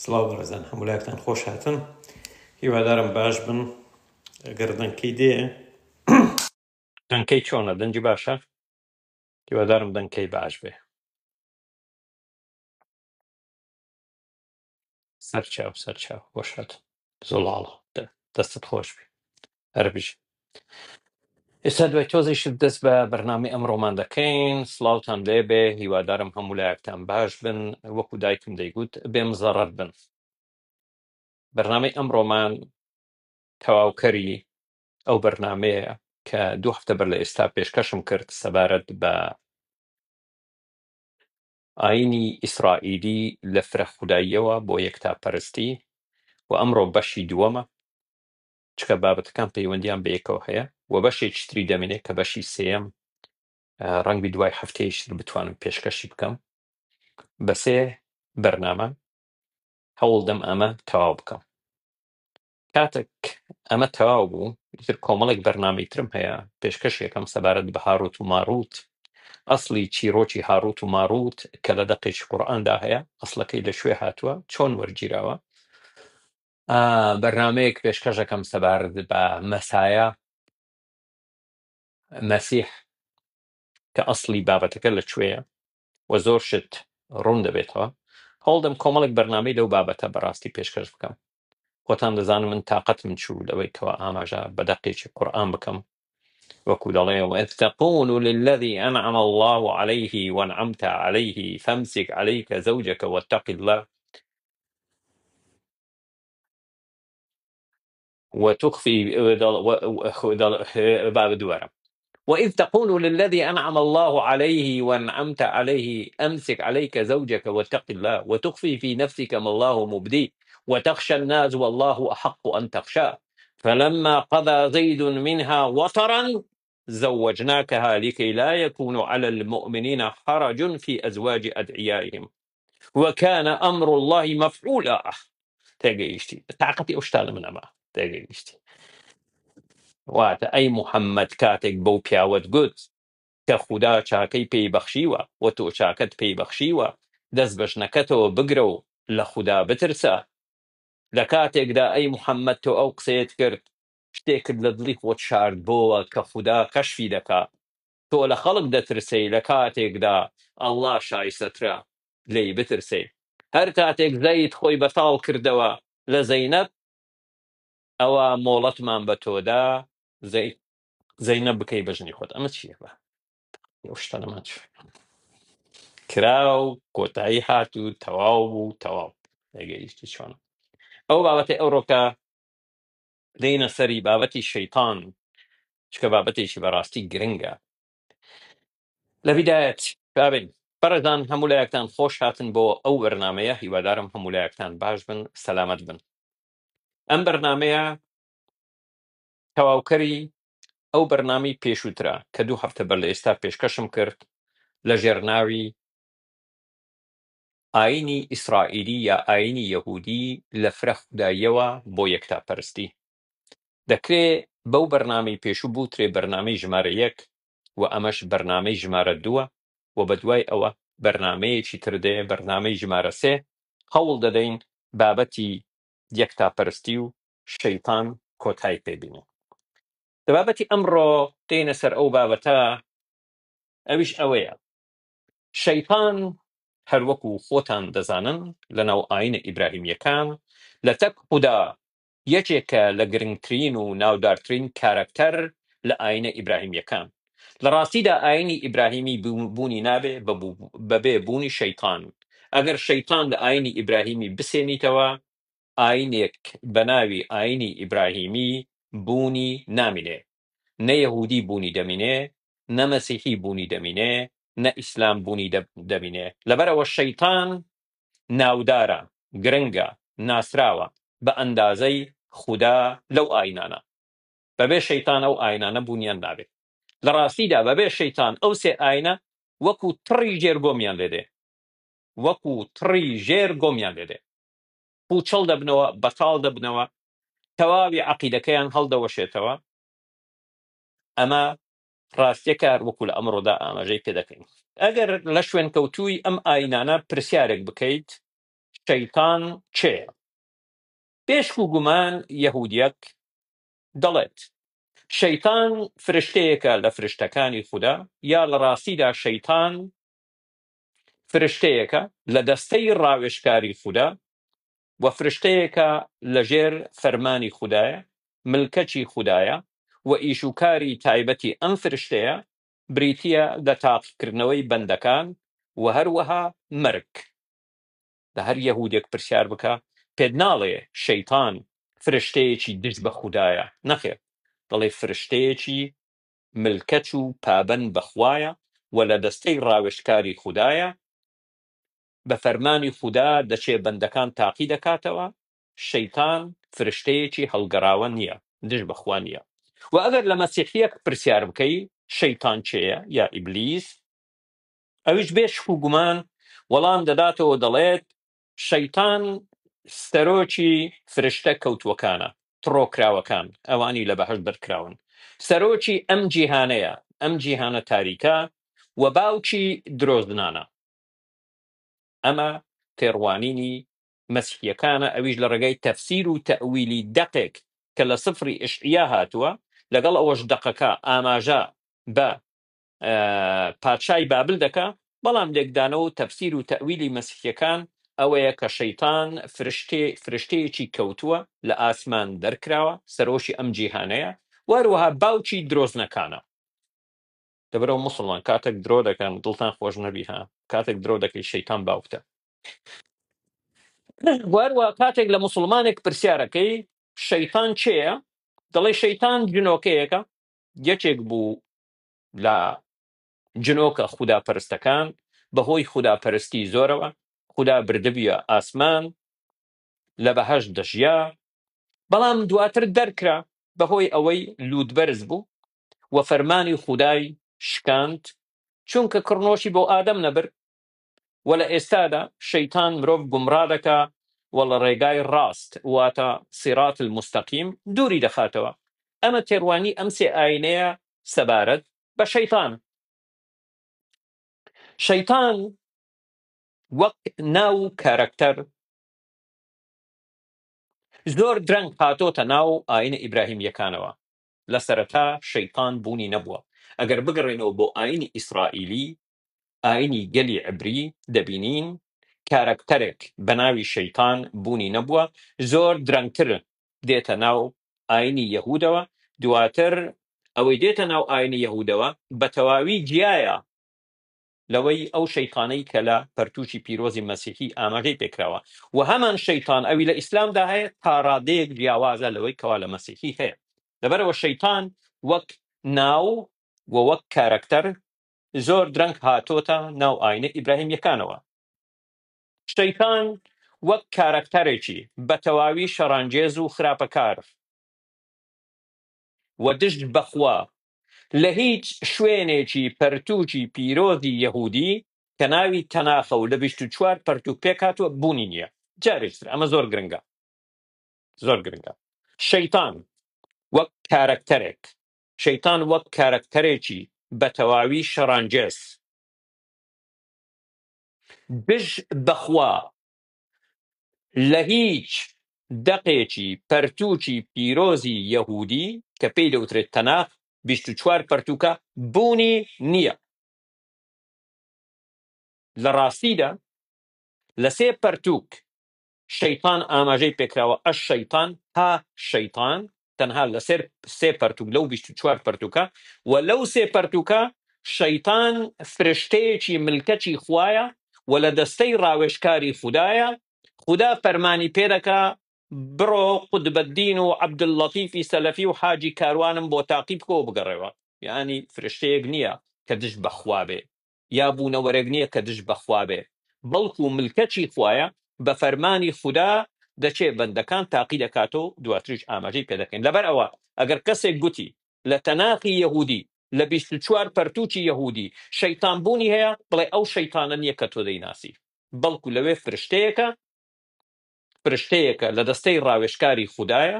سڵاو بەڕێزان هەموولایەکتان خۆش هاتن هیوادارم باش بن ئەگەر دەنگەی دێ دەنگەی چۆنە دەنگی باشە هیوادارم دەنگەی باش بێ سەرچاو خۆش هاتن زۆڵاڵە دەستت خۆش بێ هەر بژی ئێستا دوای تۆزیشت دەست بە بەرنامەی ئەمڕۆمان دەکەین سڵاوتان لێ بێ هیوادارم هەموولایەکتان باش بن وەکو دایکم دەیگوت بێم زەڕەت بن بەرنامەی ئەمڕۆمان تەواوکەری ئەو بەرنامەیە کە 2 هەفتە بەر لە ئێستا پێشکەشم کرد سەبارەت بە ئاینی ئیسرائیلی لە فرەخوداییەوە بۆ یەکتاپەرستی و ئەمڕۆ بەشی دووەمە چکە بابەتەکان پەیوەندیان بە یەکەوە هەیە و بەشێکی تری دەمێنێت کە بەشی سێەم ڕەنگی دوای هەفتەیەشتر بتوانم پێشکەشی بکەم بە سێ بەرنامە هەوڵدەم ئەمە تەواو بکەم کاتێک ئەمە تەواو بوو تر کۆمەڵێک بەرنامەی ترم هەیە پێشکەشێکم سەبارەت بە هاڕوت و ماڕوت ئەسڵی چیرۆکی هاڕوت و ماڕوت کە لە دەقێکی قورئاندا هەیە ئەسڵەکەی لەکوێ هاتووە چۆن وەرگیراوە بەرنامەیەک پێشکەشەکەم سەبارەت بە مەسایە مەسیح کە ئەسڵی بابەتەکە لەکوێیە و زۆر شت ڕوون دەبێتەوە هەوڵدەم کۆمەڵێک بەرنامەی لەو بابەتە بەڕاستی پێشکەش بکەم خۆتان دەزانم من تااقەتم چوو لەوەی کەوا ئاماژە بە دەقێکی قورئان بکەم وەکو دەڵێ وإذ تقول للذي أنعم الله عليه وأنعمت عليه فامسك عليك زوجك واتق الله وتخفي باب دوارم وإذ تقول للذي أنعم الله عليه وأنعمت عليه أمسك عليك زوجك واتق الله وتخفي في نفسك ما الله مبديه وتخشى الناس والله أحق أن تخشاه فلما قضى زيد منها وطرا زوجناكها لكي لا يكون على المؤمنين حرج في أزواج أدعيائهم وكان أمر الله مفعولا تيجيشتي تعقتي أشتال من أما تيجيشتي واتە ئەی محەممەد کاتێک بەو پیاوەت گوت کە خودا چاکەی پێی بەخشیوە و تۆ چاکەت پێی بەخشیوە دەست بەشنەکەتەوە بگرە و لە خودا بترسە لە کاتێکدا ئەی محەممەد تۆ ئەو قسەیەت کرد شتێکت لە دڵی خۆت شارد بۆوە کە خودا کەشفی دەکا تۆ لە خەڵک دەترسەی لە کاتێکدا ئەڵڵا شایستەترە لێی بترسێ هەر کاتێک زەید خۆی بەتاڵ کردەوە لە زەینەب ئەوە مۆڵەتمان بە تۆدا زەینەب بکەی بەژنی خۆت ئەمە چییە بە ئەو شتانەمان کرا و کۆتایی هات و تەواو بوو تەواو ئەگەیشتی چۆن ئەو بابەتی ئەوڕۆکە دەینە سەری بابەتی شەیتان چکە بابەتێکی بەڕاستی گرنگە لە بیدایەت بابین بەڕێزان هەموولایەکتان خۆش هاتن بۆ ئەو بەرنامەیە هیوادارم هەموولایەکتان باش بن سەلامەت بن ئەم بەرنامەیە تەواوکەری ئەو بەرنامەی پێشووترە کە 2 هەفتە بەر لە ئێستا پێشکەشم کرد لە ژێرناوی ئاینی ئیسرائیلی یا ئاینی یەهودی لە فرەخوداییەوە بۆ یەکتاپەرستی دەکرێت بەو بەرنامەی پێشوو بووترێ بەرنامەی ژمارە 1 و ئەمەش بەرنامەی ژمارە 2 و بەدوای ئەوە بەرنامەیەکی تر دێ بەرنامەی ژمارە 3 هەوڵ دەدەین بابەتی یەکتاپەرستی و شەیتان کۆتایی پێبینێ بابەتی ئەمڕۆ دێنە سەر ئەو بابەتە ئەویش ئەوەیە شەیتان هەروەکو خۆتان دەزانن لەناو ئاینە ئیبراهیمیەکان لە تەک خودا یەکێکە لە گرنگترین و ناودارترین کارەکتەر لە ئاینە ئیبراهیمیەکان لە ڕاستیدا ئاینی ئیبراهیمی بوونی نابێ بەبێ بوونی شەیتان ئەگەر شەیتان لە ئاینی ئیبراهیمی بسێنیتەوە ئاینێک بە ناوی ئاینی ئیبراهیمی بوونی نامینێ نە یەهودی بوونی دەمینێ نە مەسیحی بوونی دەمینێ نە ئیسلام بوونی دەمینێ لەبەرەوە شەیتان ناودارە گرنگە ناسراوە بە ئەندازەی خودا لەو ئاینانە بەبێ شەیتان ئەو ئاینانە بوونیان نابێت لە ڕاستیدا بەبێ شەیتان ئەو سێ ئاینە وەکو تڕی ژێر گۆمیان لێدێ وەکو تڕی ژێر گۆمیان لێدێ پوچەڵ دەبنەوە بەتاڵ دەبنەوە تەواوی عەقیدەکەیان هەڵدەوەشێتەوە ئەمە ڕاستیەکە وەکو لە ئەمڕۆدا ئاماژەی پێ دەکەین ئەگەر لە شوێن کەوتووی ئەم ئاینانە پرسیارێک بکەیت شەیتان چێە؟ پێشک و گومان یەهودیەک دەڵێت شەیتان فرشتەیەکە لە فرشتەکانی خوددا، یا لە ڕاستیدا شەیتان فرشتەیەکە لە دەستەی ڕاوێژکاری خوددا و فرشتەیەکە لەژێر فەرمانی خوددایە، ملکەچی خوددایە و ئیشوکاری تایبەتی ئەم فرشتەیە بریتیە لە تاقیکردنەوەی بەندەکان و هەروەها مەرگ. لە هەر یەهودێک پرسیار بکە پێت ناڵێ شەیتان فرشتەیەکی دژ بە خوددایە، نەخێر، دەڵێ فرشتەیەکی ملکەچ و پابەن بەخوایە و لە دەستەی ڕاوێژکاری خوددایە، بە فەرمانی خوددا دەچێ بەندەکان تاقی دەکاتەوە. شەیتان فرشتەیەکی هەڵگەڕاوە نییە، دژ بەخوا نییە. و ئەگەر لە مەسیحیەک پرسیار بکەی شەیتان چێیە یا ئیبلیس، ئەویش بێ شک و گومان وەڵام دەداتەوە، دەڵێت شەیتان سەرۆکی فرشتە کەوتووەکانە، تڕۆکراوەکان، ئەوانی لە بەهەشت بەرکراون، سەرۆکی ئەم جیهانەیە، ئەم جیهانە تاریکە و باوکی درۆزنانە. ئەمە تێڕوانینی مەسیحیەکانە، ئەویش لە ڕێگەی تەفسیر و تەئویلی دەقێک کە لە سفری ئشعیا هاتووە، لەگەڵ ئەوەش دەقەکە ئاماژە بە پادشای بابل دەکا، بەڵام لێکدانەوە و تەفسیر و تەئویلی مەسیحیەکان ئەوەیە کە شەیتان فرشتەیەکی کەوتووە لە ئاسمان دەرکراوە، سەرۆشی ئەم جیهانەیە، وەروەها باوکی درۆزنەکانە. دەبرەوە موسڵمان کاتێک درۆ دەکەن دڵتان خۆش نەبی، ها کاتێک درۆ دەکەی شەیتان باوکتە. وەروە کاتێک لە موسڵمانێک پرسیارەکەی شەیتان چێە، دەڵێ شەیتان جنۆکەیەکە، یەکێک بوو لە جنۆکە خوداپەرستەکان، بەهۆی خوداپەرستی زۆرەوە خوددا بردبیە ئاسمان، لە بەهەشت دەژیا، بەڵام دواتر دەرکرا بەهۆی ئەوەی لوودبەرز بوو و فەرمانی خودای شکاند، چونکە کڕنۆشی بۆ ئادەم نەبر. و لە ئێستادا شەیتان مرۆڤ گومڕا دەکا و لە ڕێگای ڕاست واتە سیرات المستەقیم دووری دەخاتەوە. ئەمە تێڕوانی ئەم سێ ئاینەیە سەبارەت بە شەیتان. شەیتان وەک ناو کارەکتەر زۆر درەنگ هاتۆتە ناو ئاینە ئیبراهیمیەکانەوە. لە سەرەتا شەیتان بوونی نەبووە. ئەگەر بگەڕێنەوە بۆ ئاینی ئیسرائیلی، ئاینی گەلی عبری، دەبینین کارەکتەرێک بە ناوی شەیتان بوونی نەبووە، زۆر درەنگتر دێتە ناو ئاینی یەهودەوە. دواتر ئەوەی دێتە ناو ئاینی یەهودەوە بە تەواوی جیایە لەوەی ئەو شەیتانەی کە لە پەرتووشی پیرۆزی مەسیحی ئاماژەی پێکراوە. و هەمان شەیتان ئەوی لە ئیسلامدا هەیە تا ڕادەیەک جیاوازە لەوەی کەوا لە مەسیحی هەیە. لەبەرەوە شەیتان وەک ناو و وەک کارەکتەر زۆر درەنگ هاتۆتە ناو ئاینە ئیبراهیمیەکانەوە. شەیتان وەک کارەکتەرێکی بە تەواوی شەڕانگێز و خراپەکار و دژ بەخوا لە هیچ شوێنێکی پەرتووکی پیرۆزی یەهودی کە ناوی تەناخە و لە 24 پەرتوک پێک هاتووە بوونی نییە. جارێکتر ئەمە زۆر گرنگە، زۆر گرنگە. شەیتان وەک کارەکتەرێک، شەیتان وەک کارەکتەرێکی بە تەواوی شەڕانگێز دژ بەخوا لە هیچ دەقێکی پەرتووکی پیرۆزی یەهودی کە پێی دەوترێت تەناخ 24 پەرتوکە بوونی نییە. لە ڕاستیدا لە سێ پەرتوک شەیتان ئاماژەی پێکراوە، ئەش شەیتان تا شەیتان، تەنها لەسەر سێ پەرتوک لەو 24 پەرتوکە، و لەو سێ پەرتوکە شەیتان فرشتەیەکی ملکەچی خوایە و لە دەستەی ڕاوێژکاری خوددایە. خوددا فەرمانی پێدەکا بڕۆ قوتبەدین و عەبدولڵەتیفی سەلەفی و حاجی کاروانم بۆ تاقی بکەوە بگەڕێەوە. یعنی فرشتەیەک نییە کە دژ بەخوا بێ، یا بوونەوەرێک نییە کە دژ بەخوا بێ، بەڵکو ملکەچی خوایە، بە فەرمانی خوددا دەچێ بەندەکان تاقی دەکاتەوە، دواتریش ئاماژەی پێ دەکەین. لەبەر ئەوە ئەگەر کەسێک گوتی لە تەناقی یەهودی لە 24 پەرتووکی یەهودی شەیتان بوونی هەیە، بڵێ ئەو شەیتانە نییە کە تۆ دەیناسی، بەڵکو لەوێ فرشتەیەکە لە دەستەی ڕاوێژکاری خوددایە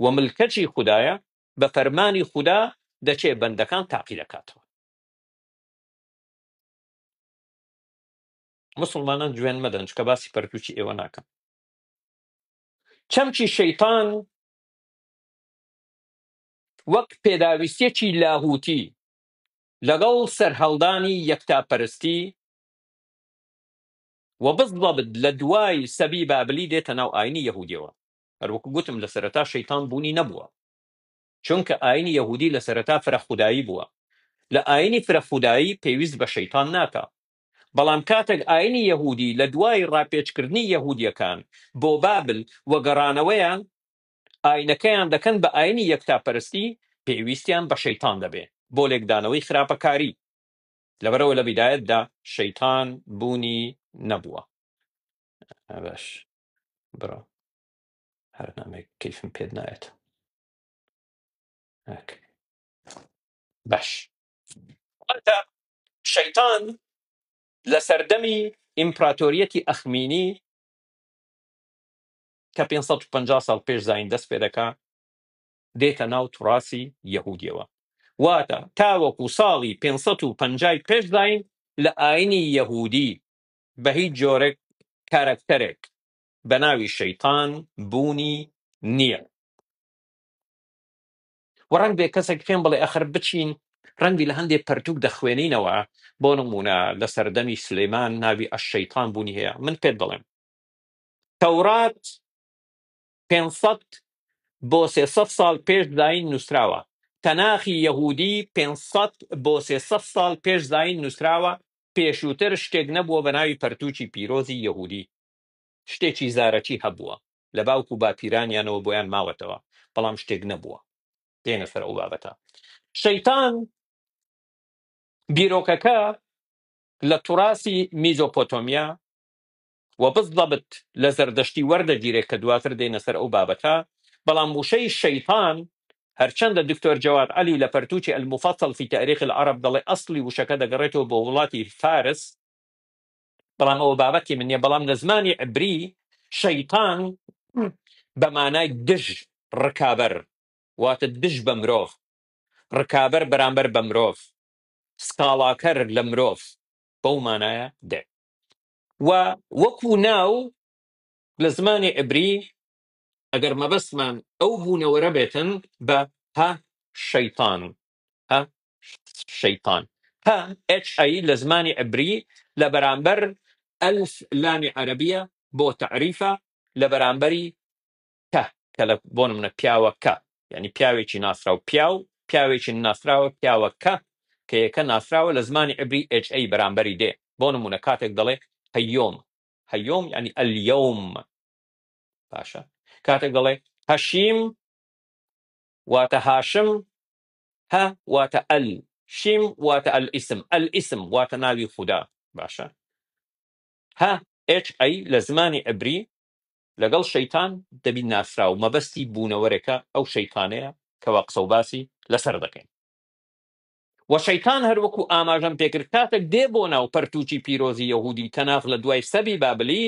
و ملکەچی خوددایە، بە فەرمانی خوددا دەچێ بەندەکان تاقی دەکاتەوە. مسلمانان جوێن مەدەن چکە باسی پەرتووکی ئێوە ناکەم. چەمکی شەیطان وەک پێداویستێکی لاهوتی لەگەڵ سەرهەڵدانی یەکتاپەرستی و بزڵبت لە دوای سەبی بابلی دێتە ناو ئاینی یەهودیەوە. هەروەکو گوتم لە سەرەتا شەیطان بوونی نەبووە، چونکە ئاینی یەهودی لە سەرەتا فرەخودایی بووە. لە ئاینی فرەخودایی پێویست بە شەیطان ناکە، بەڵام کاتێک ئاینی یەهودی لە دوای ڕاپێچکردنی یەهودیەکان بۆ بابل و گەڕانەوەیان ئاینەکەیان دەکەن بە ئاینی یەکتاپەرستی، پێویستیان بە شەیطان دەبێ بۆ لێکدانەوەی خراپەکاری. لەبەرەوە لە بیدایەتدا شەیطان بوونی نەبووە. باش بڕە هەر نامێک کەیفم پێت نایەت. باش واتە شەیطان لە سەردەمی ئیمپراتۆریەتی ئەخمینی کە 550 ساڵ پێش زاین دەست پێ دەکا دێتە ناو توڕاسی یەهودیەوە. واتە تاوەکو ساڵی 550 پێش زاین لە ئاینی یەهودی بە هیچ جۆرێک کارەکتەرێک بە ناوی شەیطان بوونی نییە. و ڕەنگ بێ کەسێک پێم بڵێ ئەخر بچین ڕەنگی لە هەندێک پەرتوک دەخوێنینەوە، بۆ نمونە لە سەردەمی سلەیمان ناوی ئەشەیطان بوونی هەیە. من پێت بڵێم تەورات 500 بۆ 300 ساڵ پێش زاین نووسراوە، تەناخی یەهودی 500 بۆ 300 ساڵ پێش زاین نووسراوە، پێشووتر شتێک نەبووە بە ناوی پەرتووکی پیرۆزی یەهودی. شتێکی زارەکی هەبووە لە باوکو باپیرانیانەوە بۆیان ماوەتەوە، بەڵام شتێک نەبووە. دێنە سەر ئەو بابەتە. شەیطان بیرۆکەکە لە توڕاسی میزۆپۆتۆمیا و بزڵبت لە زەردەشتی وەردەگیرێت کە دواتر دێنە سەر ئەو بابەتە، بەڵام وشەی شەیطان هەرچەندە دکتۆر جەواد عەلی لە پەرتووکی المفەصل فی تاریخ العرب دەڵێ ئەسڵی وشەکە دەگەڕێتەوە بۆ وڵاتی فارس، بەڵام ئەوە بابەتی من نییە. بەڵام لە زمانی عبری شەیطان بە مانای دژ، ڕکابەر، واتە دژ بە مرۆڤ، ڕکابەر بەرامبەر بە مرۆڤ، سکاڵاکەر لە مرۆڤ، بەو مانایە دێ. و وەکو ناو لە زمانی عبری ئەگەر مەبەستمان ئەو بوونەوەرە بێتن بە ها شەیطان، ها شەیطان، ها HI لە زمانی عبری لە بەرامبەر ئەلف لامی عەرەبیە بۆ تەعریفە لە بەرامبەری کە کە لە بۆ نمونە پیاوە کە، یعنی پیاوێکی ناسراو پیاو، پیاوێکی ناسراوە پیاوە کە یەکە ناسراوە لە زمانی عبری HA بەرامبەری دێ. بۆ نمونە کاتێک دەڵێ هەیۆم، هەیۆم یعنی ئەلیۆم، باشە. کاتێک دەڵێ هەشیم واتە هاشم، ها واتە ئەل، شیم واتە ئەلئیسم، ئەلئیسم واتە ناوی خودا، باشە. ها HI لە زمانی عبری لەگەڵ شەیطان دەبی ناسراو، مەبەستی بوونەوەرێکە ئەو شەیطانەیە کەوا قسە و باسی لەسەر دەکەین. و شەیطان هەروەکو ئاماژەم پێکرد کاتێک دێ بۆ ناو پەرتووکی پیرۆزی یەهودی تەناغ لە دوای سەبی بابلی،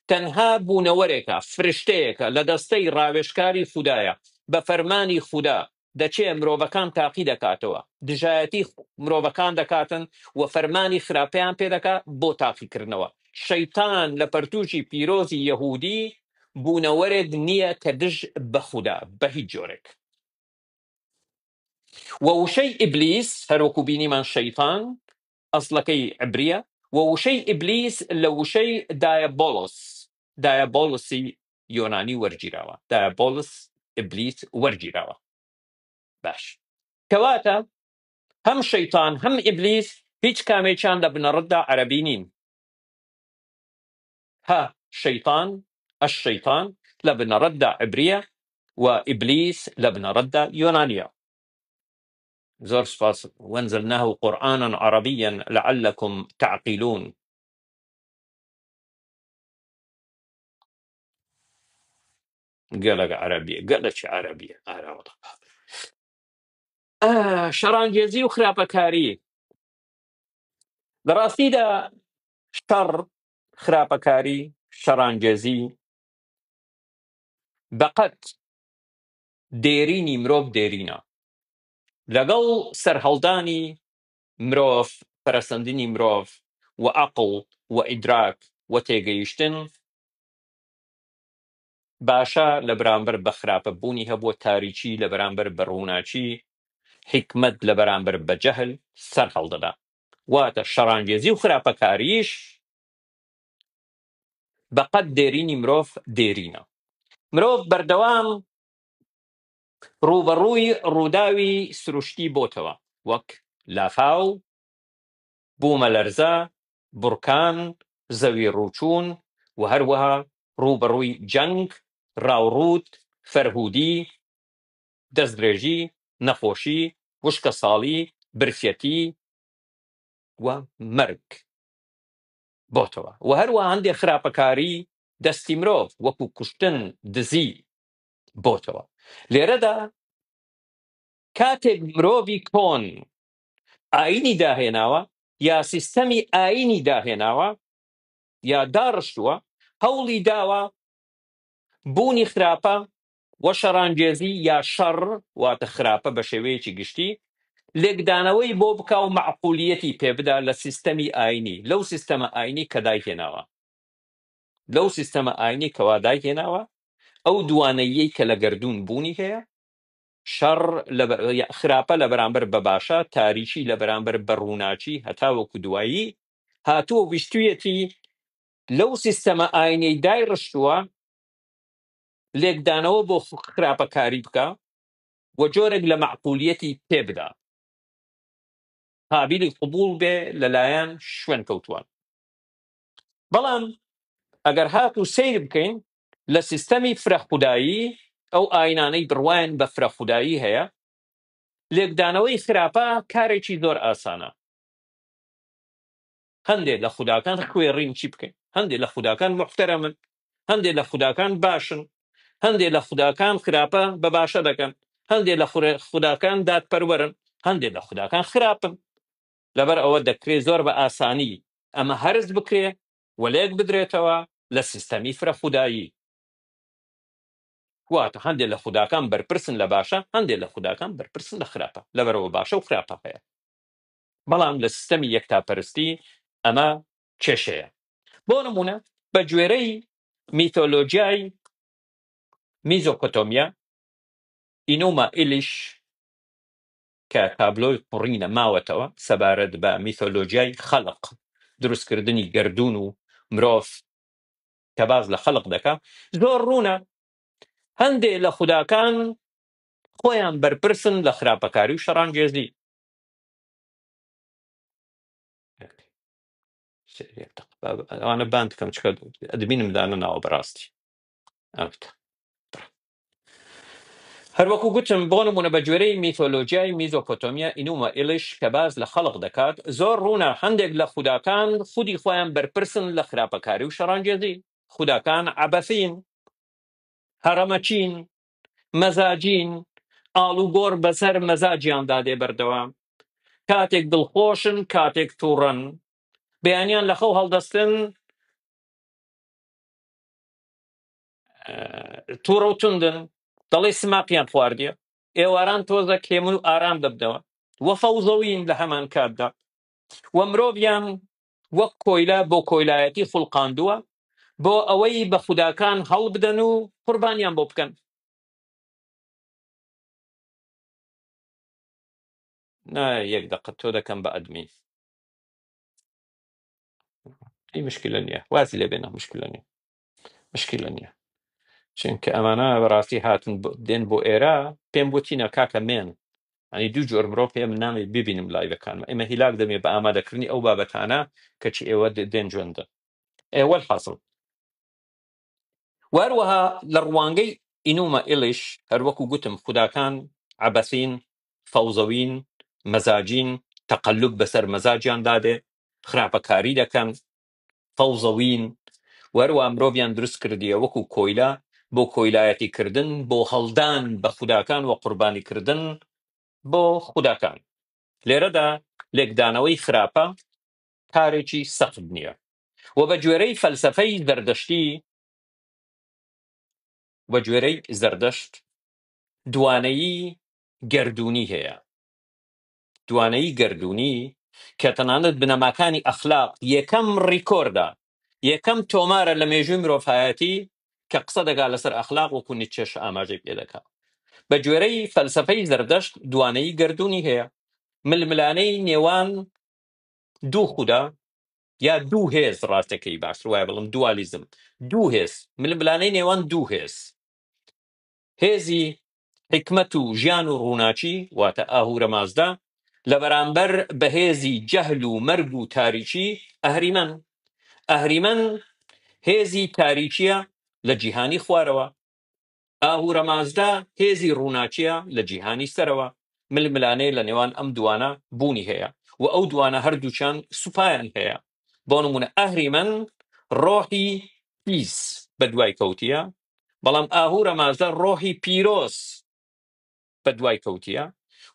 تەنها بوونەوەرێکە، فرشتەیەکە لە دەستەی ڕاوێژکاری خوددایە، بە فەرمانی خوددا دەچێ مرۆڤەکان تاقی دەکاتەوە، دژایەتی مرۆڤەکان دەکاتن و فەرمانی خراپەیان پێ دەکات بۆ تاقیکردنەوە. شەیطان لە پەرتووکی پیرۆزی یەهودی بوونەوەرێک نییە کە دژ بە خوددا بە هیچ جۆرێک. و وشەی ئیبلیس هەروەکو بینیمان شەیطان ئەسڵەکەی عبریە، و وشەی ئیبلیس لە وشەی دایەبۆڵسی یۆنانی وەرگیراوە، دایەبۆڵس ئیبلیس وەرگیراوە. باش کەواتە هەم شەیطان هەم ئیبلیس هیچ کامێکیان لە بنەڕەتدا عەرەبی نین. ها شەیطان ئەشەیطان لە بنەڕەتدا عبریە و ئیبلیس لە بنەڕەتدا یۆنانیە. زۆر سپاس. وەنزلناه قورئانا عربيا لعلكم تعقلون. گەلک عەرەبیە، گەلەکی عەرەبیە. شەڕانگێزی و خراپەکاری لە ڕاستیدا شەڕ، خراپەکاری، شەڕانگێزی بەقەت دێرینی مرۆڤ دێرینە. لەگەڵ سەرهەڵدانی مرۆڤ، پەرەسەندنی مرۆڤ و عەقڵ و ئیدراک و تێگەیشتن باشە لە بەرامبەر بە خراپەبوونی هەبووە تاریکی لە بەرامبەر بە ڕووناچی حکمت لە بەرامبەر بە جەهل سەر هەڵدەدا واتە شەڕانگێزی و خراپەکاریش بەقەد دێرینی مرۆڤ دێرینە مرۆڤ بەردەوام ڕوبەڕووی ڕووداوی سروشتی بۆتەوە وەک لافاو بوومە لەرزە بورکان زەوی ڕووچوون و هەروەها ڕوبەڕووی جەنگ ڕاوڕوود فەرهودی دەستدرێژی نەخۆشی وشکە ساڵی برسەتی و مەرگ بۆتەوە و هەروەها هەندێک خراپەکاری دەستی مرۆڤ وەکو کوشتن دزی بۆتەوە لێرەدا کاتێک مرۆڤی کۆن ئاینی داهێناوە یا سیستەمی ئاینی داهێناوە یا داڕشتووە هەوڵی داوە بوونی خراپە وە شەڕانگێزی یا شەڕ واتە خراپە بە شێوەیەکی گشتی لێکدانەوەی بۆ بکا و معقولیەتی پێبدا لە سیستەمی ئاینی لەو سیستەمە ئاینی کە دایهێناوە لەو سیستەمە ئاینی کەوا دایهێناوە ئەو دوانەیەی کە لە گەردوون بوونی هەیە شەڕ خراپە لە بەرامبەر بە باشە تاریکی لە بەرامبەر بە ڕووناچی هەتا وەکو دوایی هاتووە ویستویەتی لەو سیستەمە ئاینەی دای ڕشتووە لێکدانەوە بۆ خراپەکاری بکە و جۆرێک لە معقولیەتی پێبدا قابلی قبول بێ لەلایەن شوێن کەوتووان بەڵام ئەگەر هات و سیر بکەین لە سیستەمی فرەخودایی ئەو ئاینانەی بڕوایان بە فرەخودایی هەیە لێکدانەوەی خراپە کارێکی زۆر ئاسانە هەندێک لە خوداکان خوێڕین چی بکەین هەندێک لە خوداکان محتەرەمن هەندێک لە خوداکان باشن هەندێک لە خوداکان خراپە بە باشە دەکەن هەندێک لە خوداکان دادپەروەرن هەندێک لە خوداکان خراپن لەبەر ئەوە دەکرێت زۆر بە ئاسانی ئەمە هەرز بکرێ وەلێک بدرێتەوە لە سیستەمی فرەخودایی واتە هەندێک لە خوداکان بەرپرسن لە باشە هەندێک لە خوداکان بەرپرسن لە خراپە لەبەرەوە باشە و خراپە هەیە بەڵام لە سیستەمی یەکتاپەرستی ئەمە کێشەیە بۆ نمونە بە گوێرەی میتۆلۆجیای میزۆپۆتۆمیا ئینومە ئیلیش کە تابلۆی قوڕینە ماوەتەوە سەبارەت بە میتۆلۆجیای خەڵق دروستکردنی گەردوون و مرۆڤ کە باز لە خەڵق دەکا زۆر ڕوونە هەندێک لە خوداکان خۆیان بەرپرسن لە خراپەکاری و شەڕانگێزی ئەوانە باند بکەم چکە ئەدبینم دانە ناوە بەڕاستی هەروەکو گوتم بۆ نمونە بە گوێرەی میتۆلۆجیای میزۆپۆتۆمیا ئینومە ئیلیش کە باز لە خەڵق دەکات زۆر ڕوونە هەندێک لە خوداکان خودی خۆیان بەرپرسن لە خراپەکاری و شەڕانگێزی خوداکان عەبەسین هەڕەمەچین مەزاجین ئاڵوگۆڕ بەسەر مەزاجیاندا دێ بەردەوام کاتێک دڵخۆشن کاتێک تووڕەن بەیانیان لە خەو هەڵدەستن تووڕە و توندن دەڵێ سماقیان خواردیە ئێواران تۆزە کێمن و ئارام دەبنەوە وە فەوزەوین لە هەمان کاتدا وە مرۆڤیان وەک کۆیلا بۆ کۆیلایەتی خوڵقاندووە بۆ ئەوەی بە خوداکان هەڵ بدەن و قوربانیان بۆ بکەن یەک دقت تۆ دەکەم بە ئەدمین هیچ مشکلە نییە وازی لێ بێنە مشکلە نییە چونکە ئەمانە بەڕاستی هاتن دێن بۆ ئێرە پێم بۆتینە کاکە مێن ئەنی دوو جۆر مرۆڤ پێم نامێت ببینم لایڤەکانمە ئێمە هیلاک دەمێ بە ئامادەکردنی ئەو بابەتانە کەچی ئێوە دێن جوێندە ئێوە حاصل وهروەها لە ڕوانگەی ئینومە ئیلیش هەروەکو گوتم خوداکان عەبەسین فەوزەوین مەزاجین تەقەلوب بەسەر مەزاجیان دادێ خراپەکاری دەکەن فەوزەوین وهروەها مرۆڤیان دروست کردیە وەکو کۆیلا بۆ کۆیلایەتی کردن بۆ هەڵدان بە خوداکان و قوربانی کردن بۆ خوداکان لێرەدا لێکدانەوەی خراپە کارێکی سەخت نییە و بە گوێرەی فەلسەفەی زەردەشتی بە گوێرەی زەردەشت دوانەیی گەردوونی هەیە دوانەیی گەردوونی کە تەنانەت بنەماکانی ئەخلاق یەکەم ڕیکۆردا، یەکەم تۆمارە لە مێژووی مرۆڤایەتی کە قسە دەگا لەسەر ئەخلاق وەکو نیچێش ئاماژەی پێ دەکات. بە گوێرەی فەلسەفەی زەردەشت دوانەیی گردوونی هەیە، ململانەی نێوان دوو خودا یا دوو هێز، ڕاستەکەی باشتر وایە بڵم دوالیزم، دوو هێز، ململانەی نێوان دوو هێز، هێزی حکمت و ژیان و ڕووناچی واتە ئاهورە مازدا لە بەرامبەر بەهێزی جەهل و مەرگ و تاریکی ئەهریمەن. ئەهریمەن هێزی تاریکیە لە جیهانی خوارەوە، ئاهورە مازدا هێزی ڕووناچیە لە جیهانی سەرەوە. ململانەیە لە نێوان ئەم دوانە بوونی هەیە و ئەو دوانە هەردووچان سوپایان هەیە. بۆ نمونە ئەهریمەن ڕۆحی پیس بە دوای کەوتیە، بەڵام ئاهورە مازدا ڕۆحی پیرۆز بە دوای کەوتیە.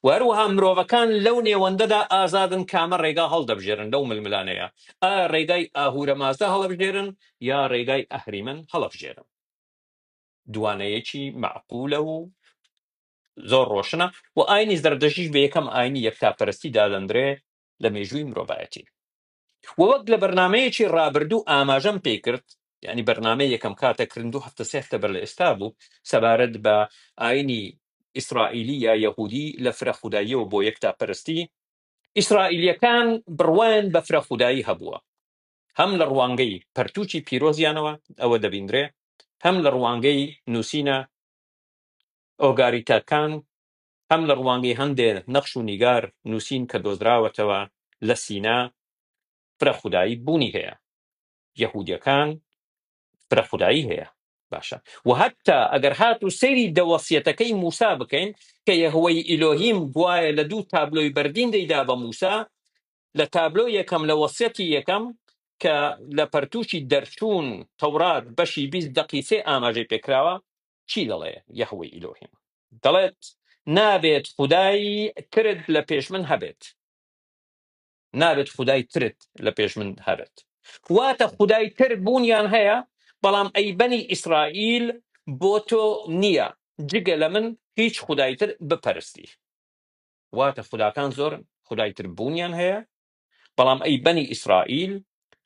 و هەروەها مرۆڤەکان لەو نێوەندەدا ئازادن کامە ڕێگا هەڵدەبژێرن لەو ململانەیە، ڕێگای ئاهورە مازدا هەڵەبژێرن یا ڕێگای ئەهریمەن هەڵەبژێرن. دوانەیەکی معقولە و زۆر ڕۆشنە و ئاینی زەردەشیش بە یەکەم ئاینی یەکتاپەرستی دادەنرێ لە مێژووی مرۆڤایەتی. و وەک لە بەرنامەیەکی ڕابردوو ئاماژەم پێی کرد، یعنی بەرنامەی یەکەم کاتەکردن 2 هەفتە 3 هەفتە بەر لە ئێستا بوو سەبارەت بە ئاینی ئیسرائیلی یا یەهودی لە فرەخوداییەوە بۆ یەکتاپەرستی. ئیسرائیلیەکان بڕوایان بە فرەخودایی هەبووە، هەم لە ڕوانگەی پەرتووکی پیرۆزیانەوە ئەوە دەبیندرێ، هەم لە ڕوانگەی نووسینە ئۆگاریتاکان، هەم لە ڕوانگەی هەندێک نەخش و نیگار نووسین کە دۆزراوەتەوە لە سینا فرەخودایی بوونی هەیە. یەهودیەکان فرەخودایی هەیە، باشە. و هەتا ئەگەر هات و سەیری دەوەسیەتەکەی موسا بکەین کە یەهوەی ئیلۆهیم گوایە لە 2 تابلۆی بەردین دەیدا بە موسا، لە تابلۆ یەکەم لە وەسیەتی یەکەم کە لە پەرتووکی دەرچوون تەورات بەشی 20 دەقیسێ ئاماژەی پێکراوە، چی دەڵێ یەهوەی ئیلۆهیم؟ دەڵێت نابێت خودای ترت لە پێش من هەبێت، نابێت خودای ترت لە پێش من هەبێت. واتە خودای تر بوونیان هەیە، بەڵام ئەی بەنی ئیسرائیل بۆ تۆ نییە جگە لە من هیچ خودای تر بپەرستی. واتە خوداکان زۆرن، خودای تر بوونیان هەیە، بەڵام ئەی بەنی ئیسرائیل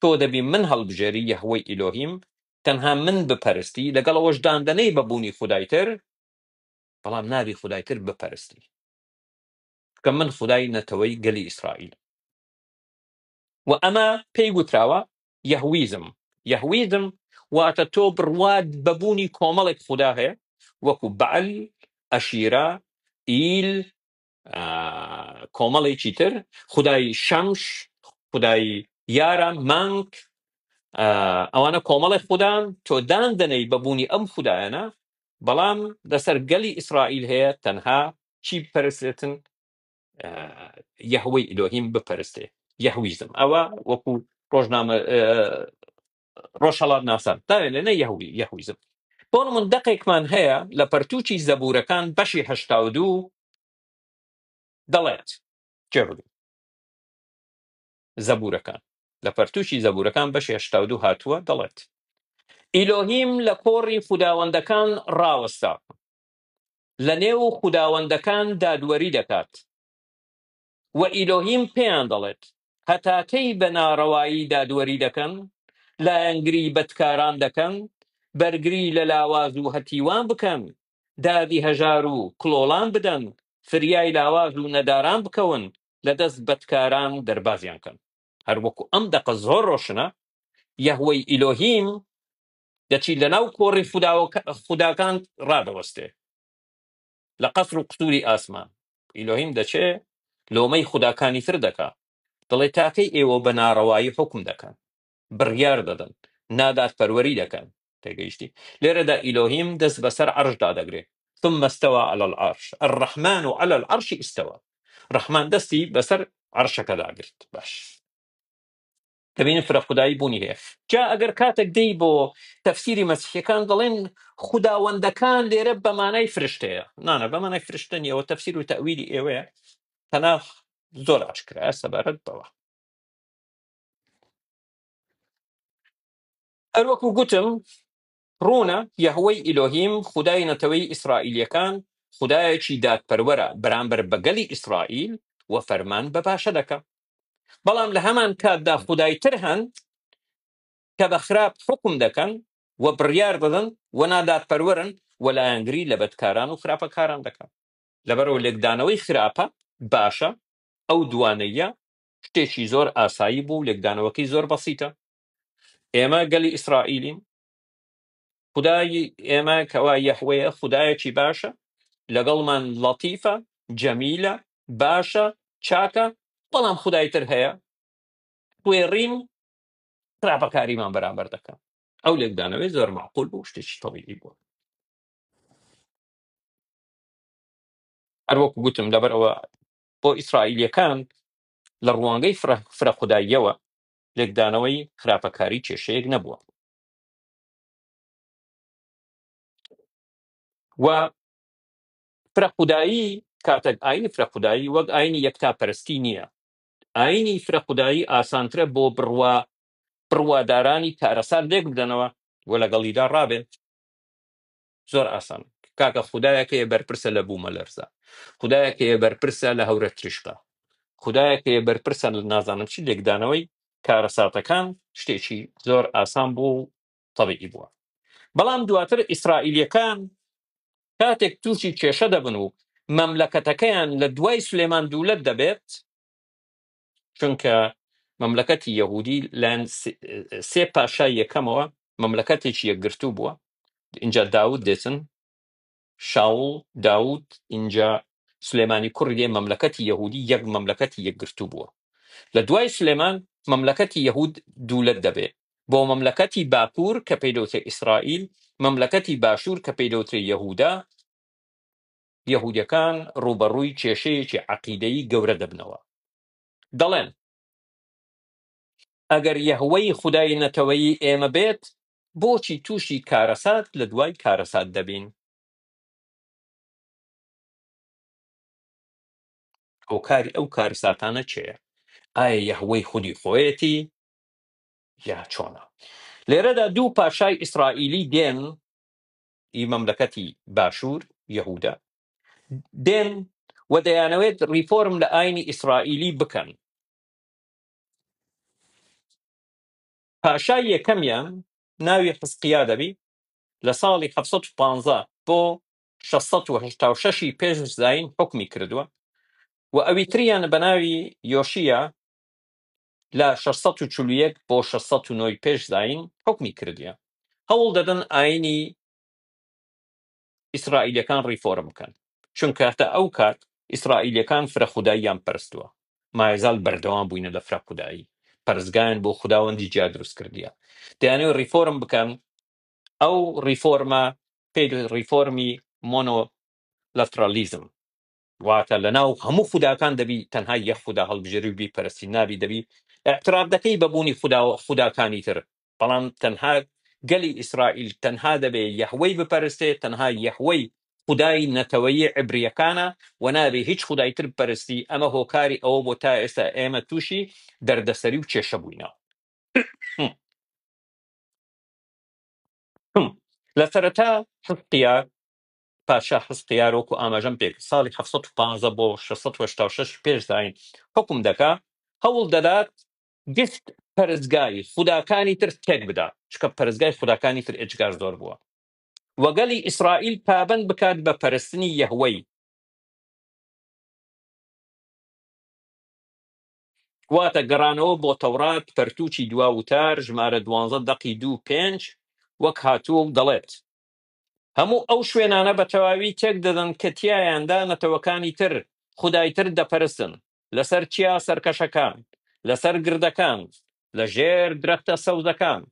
تۆ دەبی من هەڵبژێری یەهوەی ئیلۆهیم، تەنها من بپەرستی، لەگەڵەوەش داندنەی بەبوونی خودای تر، بەڵام نابی خودای تر بپەرستی، کە من خودای نەتەوەی گەلی ئیسرائیل. و ئەمە پێی گوتراوە یەهویزم. یەهویزم واتە تۆ بڕوات بەبوونی کۆمەڵێک خودا هەیە، وەکو بەعل، ئەشیرە، ئیل، کۆمەڵێکی تر، خودای شەمش، خودای یارە، مانگ، ئەوانە کۆمەڵێک خودان، تۆ داندنەی بەبوونی ئەم خودایانە، بەڵام لەسەر گەلی ئیسرائیل هەیە تەنها چی بپەرستێتن؟ یەهوەی ئیلۆهیم بپەرستێ. یەهویزم ئەوە وەکو ڕۆژنامە ڕۆژهەڵات ناسان داوێت لێنە یەهویزم. بۆ من دەقێکمان هەیە لە پەرتووکی زەبورەکان بەشی 82 دەڵێت، جێبگرن زەبورەکان، لە پەرتووکی زەبورەکان بەشی 82 هاتووە دەڵێت ئیلۆهیم لە کۆڕی خوداوەندەکان ڕاوەستا، لە نێو خوداوەندەکان دادوەری دەکات، و ئیلۆهیم پێیان دەڵێت هەتاکەی بە ناڕەوایی دادوەری دەکەن، لایەنگری بەدکاران دەکەن، بەرگری لە لاواز و هەتیوان بکەن، دادی هەژار و کڵۆڵان بدەن، فریای لاواز و نەداران بکەون، لە دەست بەدکاران دەربازیان کەن. هەروەکو ئەم دەقە زۆر ڕۆشنە، یەهوەی ئیلۆهیم دەچی لەناو کۆڕی خوداکان ڕادەوەستێ لە قەسر و قسووری ئاسمان. ئیلۆهیم دەچێ لۆمەی خوداکانی تر دەکا، دڵێ تاکەی ئێوە بە ناڕەوایی حکم دەکەن، بڕیار دەدەن، نادات پەروەری دەکەن. تێگەیشتی؟ لێرەدا ئیلۆهیم دەست بەسەر عەرشدا دەگرێت. ثم استوى على العرش الرحمن على العرش استوى. ڕەحمان دەستی بەسەر عەرشەکەدا گرت. باش دەبینن فرەخودایی بوونی هەیە. جا ئەگەر کاتێک دەی بۆ تەفسیری مەسیحیەکان دەڵێن خوداوەندەکان لێرە بەمانای فرشتەیە، نانە بەمانای فرشتە نیە، ئەوە تەفسیر و تەویلی ئێوەیە، تەناف زۆر ئاشکرایە سەبارەت بەوە. هەروەکو گوتم ڕوونە یەهوەی ئیلۆهیم خودای نەتەوەی ئیسرائیلیەکان خودایەکی دادپەروەرە بەرامبەر بەگەلی ئیسرائیل و فەرمان بە باشە دەکە. بەڵام لە هەمان کاتدا خودای تر هەن کە بە خراپ حکم دەکەن و بڕیار دەدەن و نادادپەروەرن و لایەنگری لە بەدکاران و خراپەکاران دەکەن. لەبەرەوە لێکدانەوەی خراپە باشە، ئەو دوانەیە شتێکی زۆر ئاسایی بوو، لێکدانەوەکەی زۆر بەسیتە. ئێمە گەلی ئیسرائیلین، خدای ئێمە کەوا یەحوەیە خدایەکی باشە، لەگەڵمان لەتیفە، جەمیلە، باشە، چاکە، بەڵام خدای تر هەیە توێڕین خراپەکاریمان بەرامبەر دەکەن. ئەو لێکدانەوەی زۆر معقول بوو، شتێکی تەبیعی بوو. هەروەکو گوتم لەبەرەوە بۆ ئیسرائیلیەکان لە ڕوانگەی فرە خوداییەوە لێکدانەوەی خراپەکاری کێشەیەک نەبووە. و فرە خودایی کاتێک ئاینی فرە خودایی وەک ئاینی یەکتاپەرستی نییە. ئاینی فرە خودایی ئاسانترە بۆ بڕوادارانی کارەسات لێک بدەنەوە و لەگەڵیدا ڕابێت. زۆر ئاسان. کاکە خودایەکەیە بەرپرسە لە بوومە لەرزە، خودایەکەیە بەرپرسە لە هەورە ترشقە، خودایەکەیە بەرپرسە لە نازانم چی لێکدانەوەی کارەساتەکان شتێکی زۆر ئاسان بوو و تەبیعی بووە. بەڵام دواتر ئیسرائیلیەکان کاتێک تووشی کێشە دەبن و مەملەکەتەکەیان لە دوای سولێمان دوولەت دەبێت، چونکە مەملەکەتی یەهودی لەن سێ پاشای یەکەمەوە مەملەکەتێکی یەکگرتوو بووە. اینجا داود دێتن، شاول داود، اینجا سلێمانی کوڕی مەملەکەتی یەهودی یەک مەملەکەتی یەکگرتوو بووە. لە دوای سلێمان مەملەکەتی یەهود دوولەت دەبێت بۆ مەملەکەتی باکوور کە پێدەوترێ ئیسرائیل، مەملەکەتی باشوور کە پێدەوترێ یەهودا. یەهودیەکان ڕوبەڕووی کێشەیەکی عەقیدەیی گەورە دەبنەوە. دەڵێن ئەگەر یەهوەی خودای نەتەوەیی ئێمە بێت، بۆچی تووشی کارەسات لە دوای کارەسات دەبین؟ هۆکاری ئەو کارەساتانە چێە؟ ئایا یەهوەی خودی خۆیەتی یا چۆنە؟ لێرەدا دوو پاشای ئیسرائیلی دێن، ئی مەملەکەتی باشوور یەهودا دێن و دەیانەوێت ریفۆرم لە ئاینی ئیسرائیلی بکەن. پاشای یەکەمیان ناوی حزقیا دەبی، لە ساڵی 715 بۆ 686 پێش زاین حکمی کردووە و ئەوی تریان بە ناوی یۆشیا لە 641 بۆ 609 پێش زاین حکمی کردیە. هەوڵ دەدەن ئاینی ئیسرائیلەکان ریفۆرم بکەن، چونکە تا ئەو کات ئیسرائیلەکان فرە خوداییان پەرستووە، مایزال بەردەوام بووینە لە فرە خودایی، پەرستگایان بۆ خوداوەندی جیا دروست کردیە. دەیانەوێت ریفۆرم بکەن. ئەو ریفۆرمە پێی ریفۆرمی مۆنۆلەترالیزم، واتە لەناو هەموو خوداکان دەبی تەنها یەک خوددا هەڵبژێری و بیپەرستی، نابی دەبی ئاعتراف دەکەی بەبوونی خوداکانی تر، بەڵام تەنها گەلی ئیسرائیل تەنها دەبێ یەهوەی بپەرستێت، تەنها یەهوەی خودای نەتەوەیی عیبریەکانە و نابێ هیچ خودای تر بپەرستی. ئەمە هۆکاری ئەوە بۆ تا ئێستا ئێمە تووشی دەردەسەری و کێشە بووینەوە. لە سەرەتا حزقیا پاشا حزقیارۆک و ئاماژەم پێک ساڵی 715 بۆ 686 پێش زاین حکم دەکا، هەوڵ دەدات گشت پەرستگای خوداکانی تر تێک بدا، چکە پەرستگای خوداکانی تر ئێجگار زۆر بووە، وەگەلی ئیسرائیل پابند بکات بە پەرستنی یەهوەی. واتە گەڕانەوە بۆ تەورات پەرتووکی دوا وتار ژمارە 12 دەقی 2-5 وەک هاتووە و دەڵێت هەموو ئەو شوێنانە بە تەواوی تێک دەدەن کە تیایاندا نەتەوەکانی تر خودای تر دەپەرستن، لەسەر چیا سەرکەشەکان، لەسەر گردەکان، لە ژێر درەختە سەوزەکان،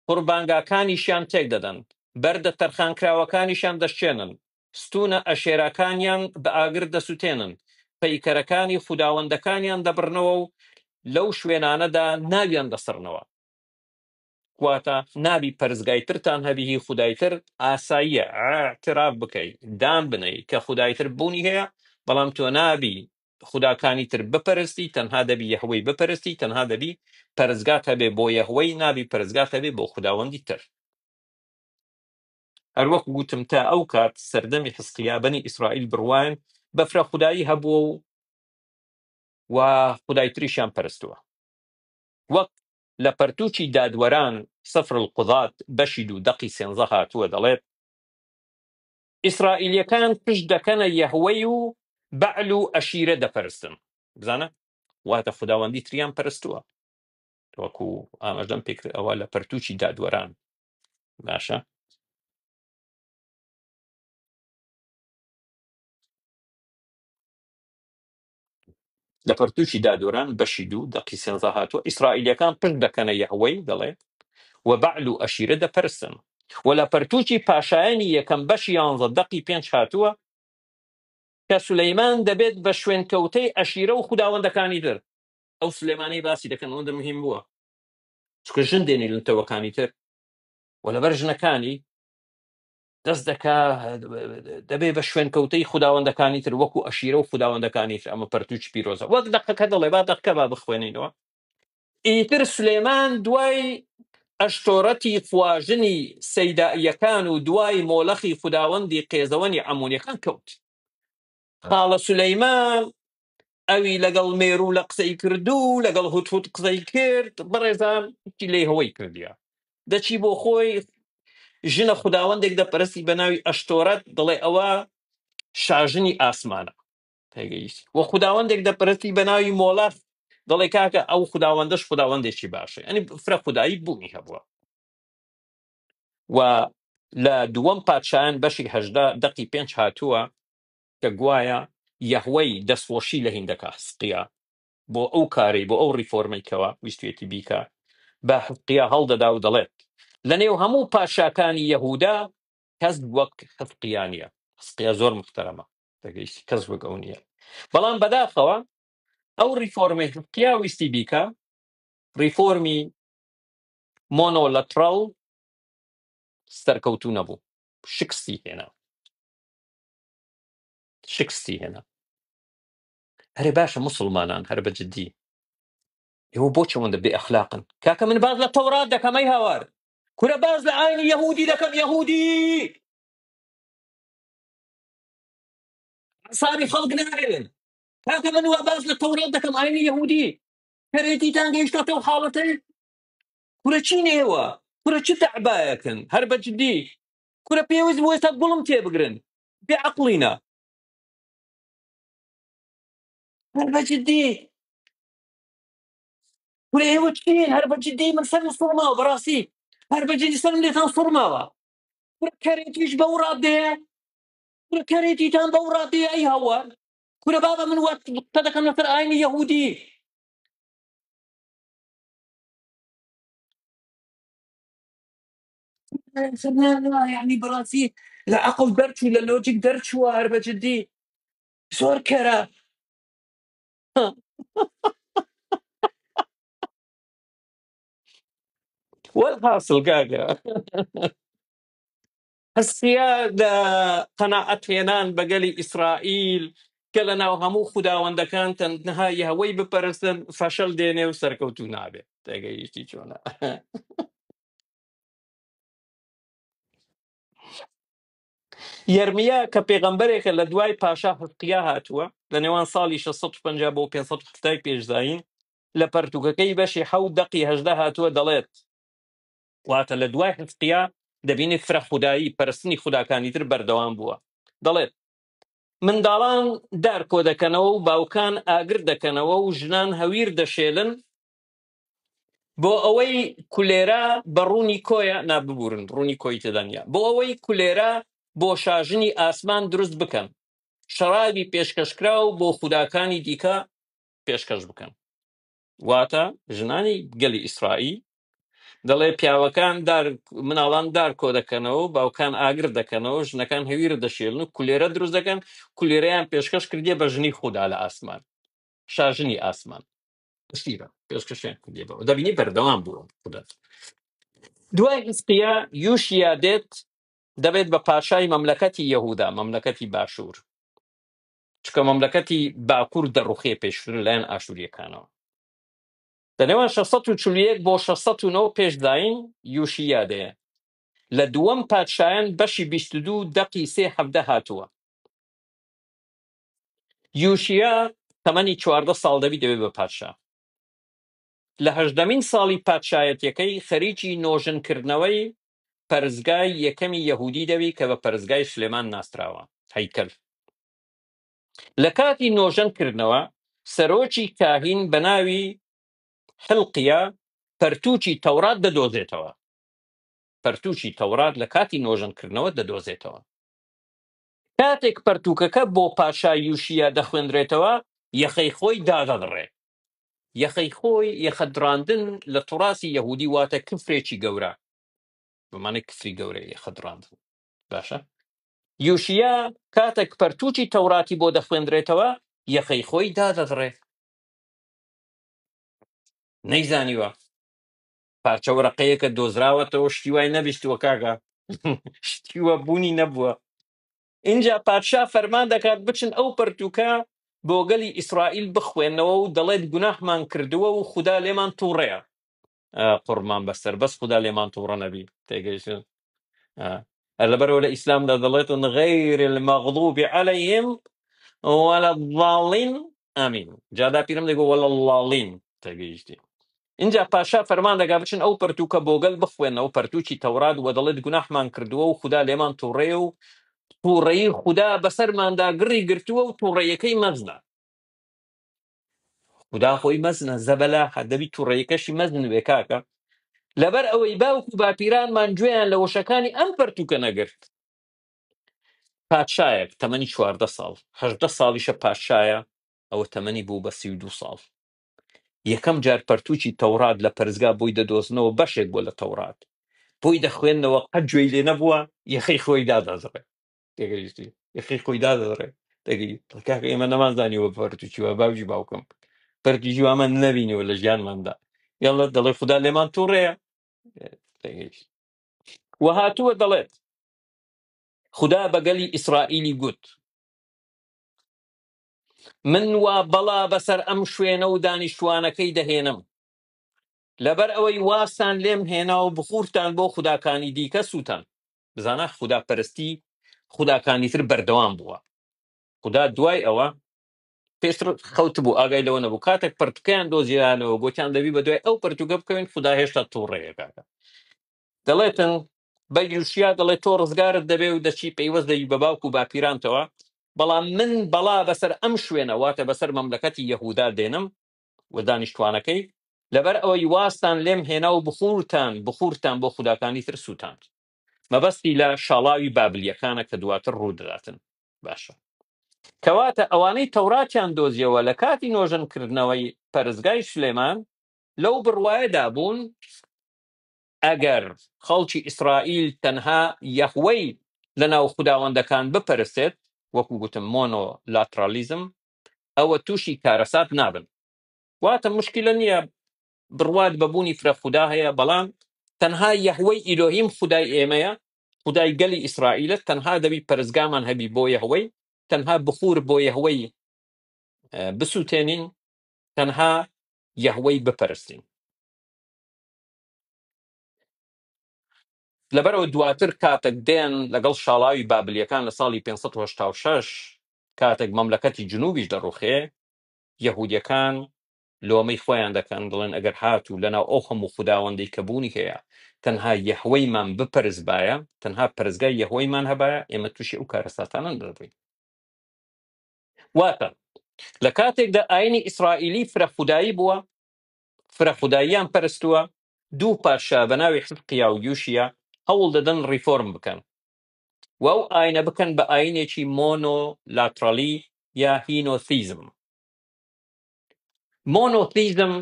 قوربانگاکانیشیان تێک دەدەن، بەردە تەرخانکراوەکانیشان دەشێنن، ستونە ئەشێراکانیان بە ئاگر دەسوتێنن، پەیکەرەکانی خوداوەندەکانیان دەبڕنەوە و لەو شوێنانەدا ناویان دەسڕنەوە. واتە نابی پەرزگایترتان هەبیهی خودایتر ئاساییە ئاعتراف بکەیت، دام بنەی کە خودایتر بوونی هەیە، بەڵام تۆ نابی خوداکانی تر بپەرستی، تەنها دەبی یەهوەی بپەرستی، تەنها دەبی پەرزگات هەبێ بۆ یەهوەی، نابی پەرزگات هەبێ بۆ خوداوەندی تر. هەروەک گوتم تا ئەو کات سەردەمی حزقیا بەنی ئیسرائیل بڕوان بە فرە خودایی هەبووە و و خدای تریشیان پەرستووە. وەک لە پەرتووکی دادوەران سەفر القوضات بەشی 2:13 هاتووە دەڵێت ئیسرائیلیەکان پشت دەکەنە یەهوەی و بەعل و ئەشیرە دەپەرستن. بزانە واتە خوداوەندی تریان پەرستووە، وەکو ئاماژەم پێکرد ئەوە لە پەرتووکی دادوەران. باشە، لە پەرتووکی دادوەران بەشی 2:13 هاتووە ئیسرائیلیەکان پشت دەکەنە یەهوەی دەڵێ و بەعل و ئەشیرە دەپەرستن. و لە پەرتووکی پاشایانی یەکەم بەشی 11:5 هاتووە کە سولەیمان دەبێت بە شوێنکەوتەی ئەشیرە و خوداوەندەکانی تر. ئەو سلێمانەی باسی دەکەن ئەوەندە مهم بووە، چکە ژن دێنی لە تەوەکانی تر و لەبەر ژنەکانی دەست دەکا دەبێ بە شوێنکەوتەی خوداوەندەکانی تر وەکو ئەشیرە و خوداوەندەکانی تر. ئەمە پەرتووکی پیرۆزە. وەک دەقەکە دەڵێ با دەقەکە با بخوێنینەوە. ئیتر سلێمان دوای ئەشتۆرەتی خواژنی سەیدائیەکان و دوای مۆلەخی خوداوەندی قێزەوەنی عەمونیەکان کەوت. خاڵە سولەیمان ئەوی لەگەڵ مێرو لە قسەی کردو لەگەڵ هوت قسەی کرد، بەڕێزان هیچی لێ هەوەی کردیە. دەچی بۆ خۆی ژنە خوداوەندێک دەپەرستی بە ناوی ئەشتۆرەت، دەڵێ ئەوە شاژنی ئاسمانە پێگەیشتی. وە خوداوەندێک دەپەرستی بە ناوی مۆڵەخ، دەڵێ کاکە ئەو خوداوەندەش خوداوەندێکی باشە. ئەنی فرە خودایی بوونی هەبووە. و لە دووەم پادشایان بەشی 18:5 هاتووە کە گوایە یەهوەی دەستخۆشی لە هیندەکە حزقیا بۆ ئەو کارەی بۆ ئەو ریفۆرمێکەوە ویستوێتی بیکە، بە حزقیا هەڵدەدا و دەڵێت لە نێو هەموو پاشاکانی یەهودا کەس وەک حزقیا نییە. حزقیا زۆر محتەرەمە، دەگەیستی کەس وەک ئەو نییە. بەڵام بەداخەوە ئەو ریفۆرمەی حزقیا ویستی بیکە ریفۆرمی مۆنۆلەترەڵ سەرکەوتوو نەبوو، شکستی هێنا. هەرێ باشە موسڵمانان هەر بەجددی ئێوە بۆ چەوەندە بێ ئەخلاقن. کاکە من باز لە تەورات دەکەمەی هاوار، کورە باز لە ئاینی یەهودی دەکەم، یەهودی ساری خەڵک نارێن. کاکە من وا باز لە تەورات دەکەم ئاینی یەهودی، کەرێتیتان گەیشتە و حاڵەتەی کورە چین ئێوە، کورە چ تەعبایەکن هەر بەجددی، کورە پێویست بۆ ئێستا گوڵم تێبگرن، بێ عەقڵینە هەر بەجددی. کورە ئێوە چین هەر بەجددی، من سەرم سوڕماوە بەڕاستی، هەر بەجددی سەرم لێتان سوڕماوە. کورە کەرێتیش بەو ڕادەیە، کورە کەرێتیتان بەو ڕادەیە ئەی هاوار، کورە بابە من وەت دەکەم لەسەر ئاینی یەهودی. یعنی بەڕاستی لە عەقڵ دەرچوو لە لۆجیک دەرچووە هەر بەجددی زۆر کەرە. والحاصل کاکە هەستیا لە قەناعەت هێنان بەگەلی ئیسرائیل کە لە ناو هەموو خوداوەندەکان تەنها یەهوەی بپەرستن فەشەل دێنێ و سەرکەوتوو نابێت. تێگەیشتی چۆنە؟ یەرمیا کە پێغەمبەرێکە لە دوای پاشا حزقیا هاتووە لە نێوان ساڵی 650 بۆ 570 پێشداین، لە پەرتووکەکەی بەشی 7:18 هاتووە دەڵێت واتە لە دوای حزقیا دەبینێت فرە خودایی پەرستنی خوداکانی تر بەردەوام بووە. دەڵێت منداڵان دار کۆ دەکەنەوە و باوکان ئاگر دەکەنەوە و ژنان هەویر دەشێلن بۆ ئەوەی کولێرە بە ڕوونی کۆیە ناببورن، ڕوونی کۆی تدانیا، بۆ ئەوەی کولێرە بۆ شاژنی ئاسمان دروست بکەن، شەرابی پێشکەشکرا و بۆ خوداکانی دیکە پێشکەش بکەن. واتە ژنانی گەلی ئیسرائیل دەڵێ پیاوەکان مناڵان دار کۆ دەکەنەوە، باوکان ئاگر دەکەنەوە، ژنەکان هەویر دەشێلن و کولێرە دروست دەکەن، کولێرەیان پێشکەش کردێ بە ژنی خوددا لە ئاسمان، شاژنی ئاسمان شتیرە پێشکەشیان کردێەوە. دەبینی بەردەوام بووە خوددا. دوای حزقیا یوشیا دێت دەبێت بە پاشای مەملەکەتی یەهودا، مەملەکەتی باشوور، چکە مەملەکەتی باکوور دەڕوخێ پێشتر لایەن ئاشوریەکانەوە. لەنێوان 641 بۆ 609 پێشداین یوشیا دەیە. لە دووەم پادشایان بەشی 22:3 هاتووە. یوشیا تەمەنی 14 ساڵ دەبی دەبێت بە پادشا. لە 18مین ساڵی پادشایەتیەکەی خەریکی نۆژنکردنەوەی پەرستگای یەکەمی یەهودی دەبی کە بە پەرستگای سلێمان ناسراوە، هەیکەل. لە کاتی نۆژەنکردنەوە سەرۆکی کاهین بە ناوی حلقیە پەرتووکی تەورات دەدۆزێتەوە. پەرتووکی تەورات لە کاتی نۆژەنکردنەوە دەدۆزێتەوە. کاتێک پەرتووکەکە بۆ پاشای یوشیا دەخوێنرێتەوە، یەخەی خۆی دادەدڕێ. یەخەی خۆی یەخەدراندن لە تڕاسی یەهودی واتە کفرێکی گەورە، بمانەی کفری گەورەی یەخەدراندن. باشە؟ یوشیا کاتێک پەرتووکی تەوراتی بۆ دەخوێنرێتەوە، یەخەی خۆی دادەدڕێ. نەیزانیوە پارچە وەرەقەیەکە دۆزراوەتەوە، شتی وای نەبیستووە کاکە. شتی وە بوونی نەبووە. اینجا پادشا فەرمان دەکات بچن ئەو پەرتووکە بۆ گەلی ئیسرائیل بخوێنەوە و دەڵێت گوناحمان کردووە و خوددا لێمان تووڕەیە. قورمان بەسەر بەس خوددا لێمان تووڕە نەبی. تێگەیشتن؟ لەبەرەوە لە ئیسلامدا دەڵێتن غەیر المەغضوب عەلەیهم ولا الضالین ئامین. جادا پیرم دەگۆ ولا الضالین. تێگەیشتی؟ اینجا پاشا فەرمان دەگا بچن ئەو پەرتووکە بۆ گەل بخوێنەوە، پەرتووکی تەورات، و دەڵێت گوناحمان کردووە و خوددا لێمان تووڕەیە و تووڕەیی خوددا بەسەرماندا گڕی گرتووە و تووڕەیەکەی مەزنە. خوددا خۆی مەزنە، زەبەلا دەبی تووڕەیەکەشی مەزن وێ کاکە. لەبەر ئەوەی باوکو باپیرانمان گوێیان لە وشەکانی ئەم پەرتووکە نەگرت. پادشایەک تەمەنی 14 ساڵ، 18 ساڵیشە پادشایە، ئەوە تەمەنی بوو بە 32 ساڵ. یەکەم جار پەرتووکی تەورات لە پەرزگا بۆی دەدۆزنەوە، بەشێک بۆ لە تەورات بۆی دەخوێندنەوە، قەت گوێی لێ نەبووە، یەخەی خۆی دادەزڕێ. تێگەیشتی؟ یەخەی خۆی دادەزڕێ. تێگەی کاکە ئێمە نەمانزانیوە پەرتووکیوە، باوکی باوکم پەرتووکی وامە نەبینیوە لە ژیانماندا. یاڵە دەڵێ خوددا لێمان تووڕەیە. تێگەیشت؟ وهاتووە دەڵێت خوددا بەگەلی ئیسرائیلی گوت من وا بەڵا بەسەر ئەم شوێنە و دانیشتوانەکەی دەهێنم، لەبەر ئەوەی واسان لێم هێنا و بخورتان بۆ خوداکانی دیکە سووتان. بزانە خوددا پەرستی خوداکانی تر بەردەوام بووە. خوددا دوای ئەوە پێشتر خەوت بوو، ئاگای لەوە نەبوو. کاتێک پەرتوکەیان دۆزیانەوە گوتیان دەبی بە دوای ئەو پەرتوکە بکەوین، خوددا هێشتا تووڕەیە کاکە. دەڵێتن بە یوشیا دەڵێت تۆ ڕزگارت دەبێ و دەچی پەیوەست دەبی بە باوک و باپیرانتەوە، بەڵام من بەڵا بەسەر ئەم شوێنە، واتە بەسەر مەملەکەتی یەهودا دێنم و دانیشتوانەکەی، لەبەر ئەوەی واستان لێم هێنا و بخورتان بۆ خوداکانی تر سووتان. مەبەستی لە شاڵاوی بابلیەکانە کە دواتر ڕوو دەداتن. باشە، کەواتە ئەوانەی تەوراتیان دۆزیەوە لە کاتی نۆژەنکردنەوەی پەرستگای سلێمان لەو بڕوایەدا بوون ئەگەر خەڵکی ئیسرائیل تەنها یەهوەی لە ناو خوداوەندەکان بپەرستێت، وەکو گوتم مۆنۆلاترالیزم، ئەوە تووشی کارەسات نابن. واتە مشکلە نییە بڕوات بەبوونی فرە خوددا هەیە، بەڵام تەنها یەهوەی ئیلۆهیم خودای ئێمەیە، خودای گەلی ئیسرائیلە، تەنها دەبی پەرستگامان هەبی بۆ یەهوەی، تەنها بخور بۆ یەهوەی بسووتێنین، تەنها یەهوەی بپەرستین. لەبەرەوە دواتر کاتێک دێن لەگەڵ شاڵاوی بابلیەکان لە ساڵی 586 کاتێک مەملەکەتی جنوبیش دەڕوخێ، یەهودیەکان لۆمەی خۆیان دەکەن، دڵێن ئەگەر هاتوو لەناو ئەو هەموو خوداوەندەی کە بوونی هەیە تەنها یەهوەیمان بپەرست بایە، تەنها پەرستگای یەهوەیمان هەبایە، ئێمە تووشی ئەو کارەساتانە دەبین. واتە لە کاتێکدا ئاینی ئیسرائیلی فرە خودایی بووە، فرە خوداییان پەرستووە، دوو پادشا بە ناوی حزقیا و یوشیا هەوڵ دەدەن ڕیفۆرم بکەن و ئەو ئاینە بکەن بە ئاینێکی مۆنۆلاترالی یا هینۆثیزم. مۆنۆثیزم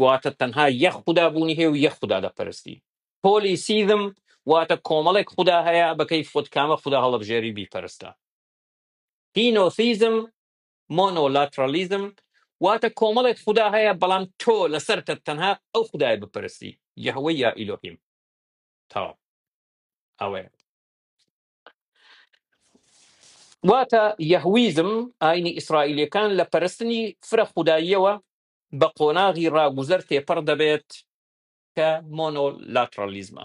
واتە تەنها یەک خوددا بوونی هەیە و یەک خوددا دەپەرستی. پۆلیسیزم واتە کۆمەڵێک خوددا هەیە بەکەی خودکامە خوددا هەڵەبژێری بیپەرستە. هینۆثیزم مۆنۆلاترالیزم واتە کۆمەڵێک خوددا هەیە بەڵام تۆ لەسەرتە تەنها ئەو خودای بپەرستی، یەهوە یا ئیلۆهیم. تاوە ئەوەیە. واتە یەهویزم ئاینی ئیسرائیلەکان لە پەرستنی فرە خوداییەوە بە قۆناغی ڕاگوزەر تێپەڕ دەبێت کە مۆنۆلاترالیزمە،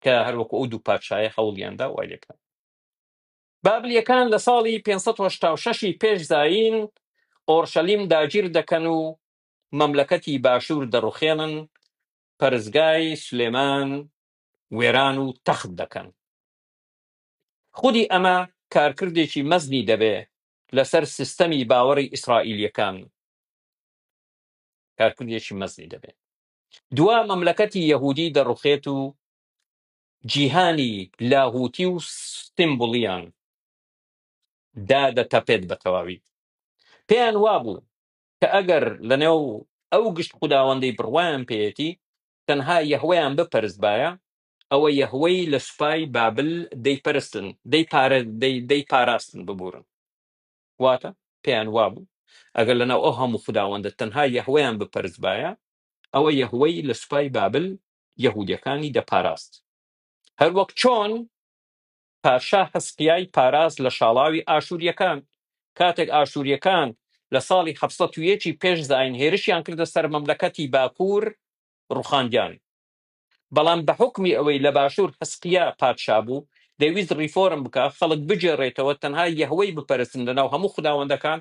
کە هەروەکو ئەو دوو پادشایە هەوڵیاندا وای لێکران. بابلیەکان لە ساڵی 586 پێش زاین ئۆرشەلیم داگیر دەکەن و مەملەکەتی باشوور دەڕوخێنن، پەرستگای سولێمان وێران و تەخت دەکەن. خودی ئەمە کارکردێکی مەزنی دەبێ لەسەر سیستەمی باوەڕی ئیسرائیلیەکان، کارکردێکی مەزنی دەبێ. دوا مەملەکەتی یەهودی دەڕوخێت و جیهانی لاهوتی و سیمبڵیان دادەتەپێت بە تەواوی. پێیان وابوو کە ئەگەر لەنێو ئەو گشت خوداوەندەی بڕوایان پێیەتی تەنها یەهوەیان بپەرستبایە، ئەوە یەهوەی لە سوپای بابل دەیپەرستن، دەیپاراستن ببورن. واتە پێیان وابوو ئەگەر لەناو ئەو هەموو خوداوەندە تەنها یەهوەیان بپەرستبایە، ئەوە یەهوەی لە سوپای بابل یەهودیەکانی دەپاراست. هەر وەک چۆن پاشا هەسقیای پاراست لە شاڵاوی ئاشوریەکان، کاتێک ئاشوریەکان لە ساڵی 701 پێش زاین هێرشیان کردە سەر مەملەکەتی باکوور ڕوخاندیان. بەڵام بە حکمی ئەوەی لە باشوور هەسقیا پادشا بوو، دەویست ریفۆرم بکە، خەڵک بجێڕێتەوە تەنها یەهوەی بپەرستن لەناو هەموو خوداوەندەکان،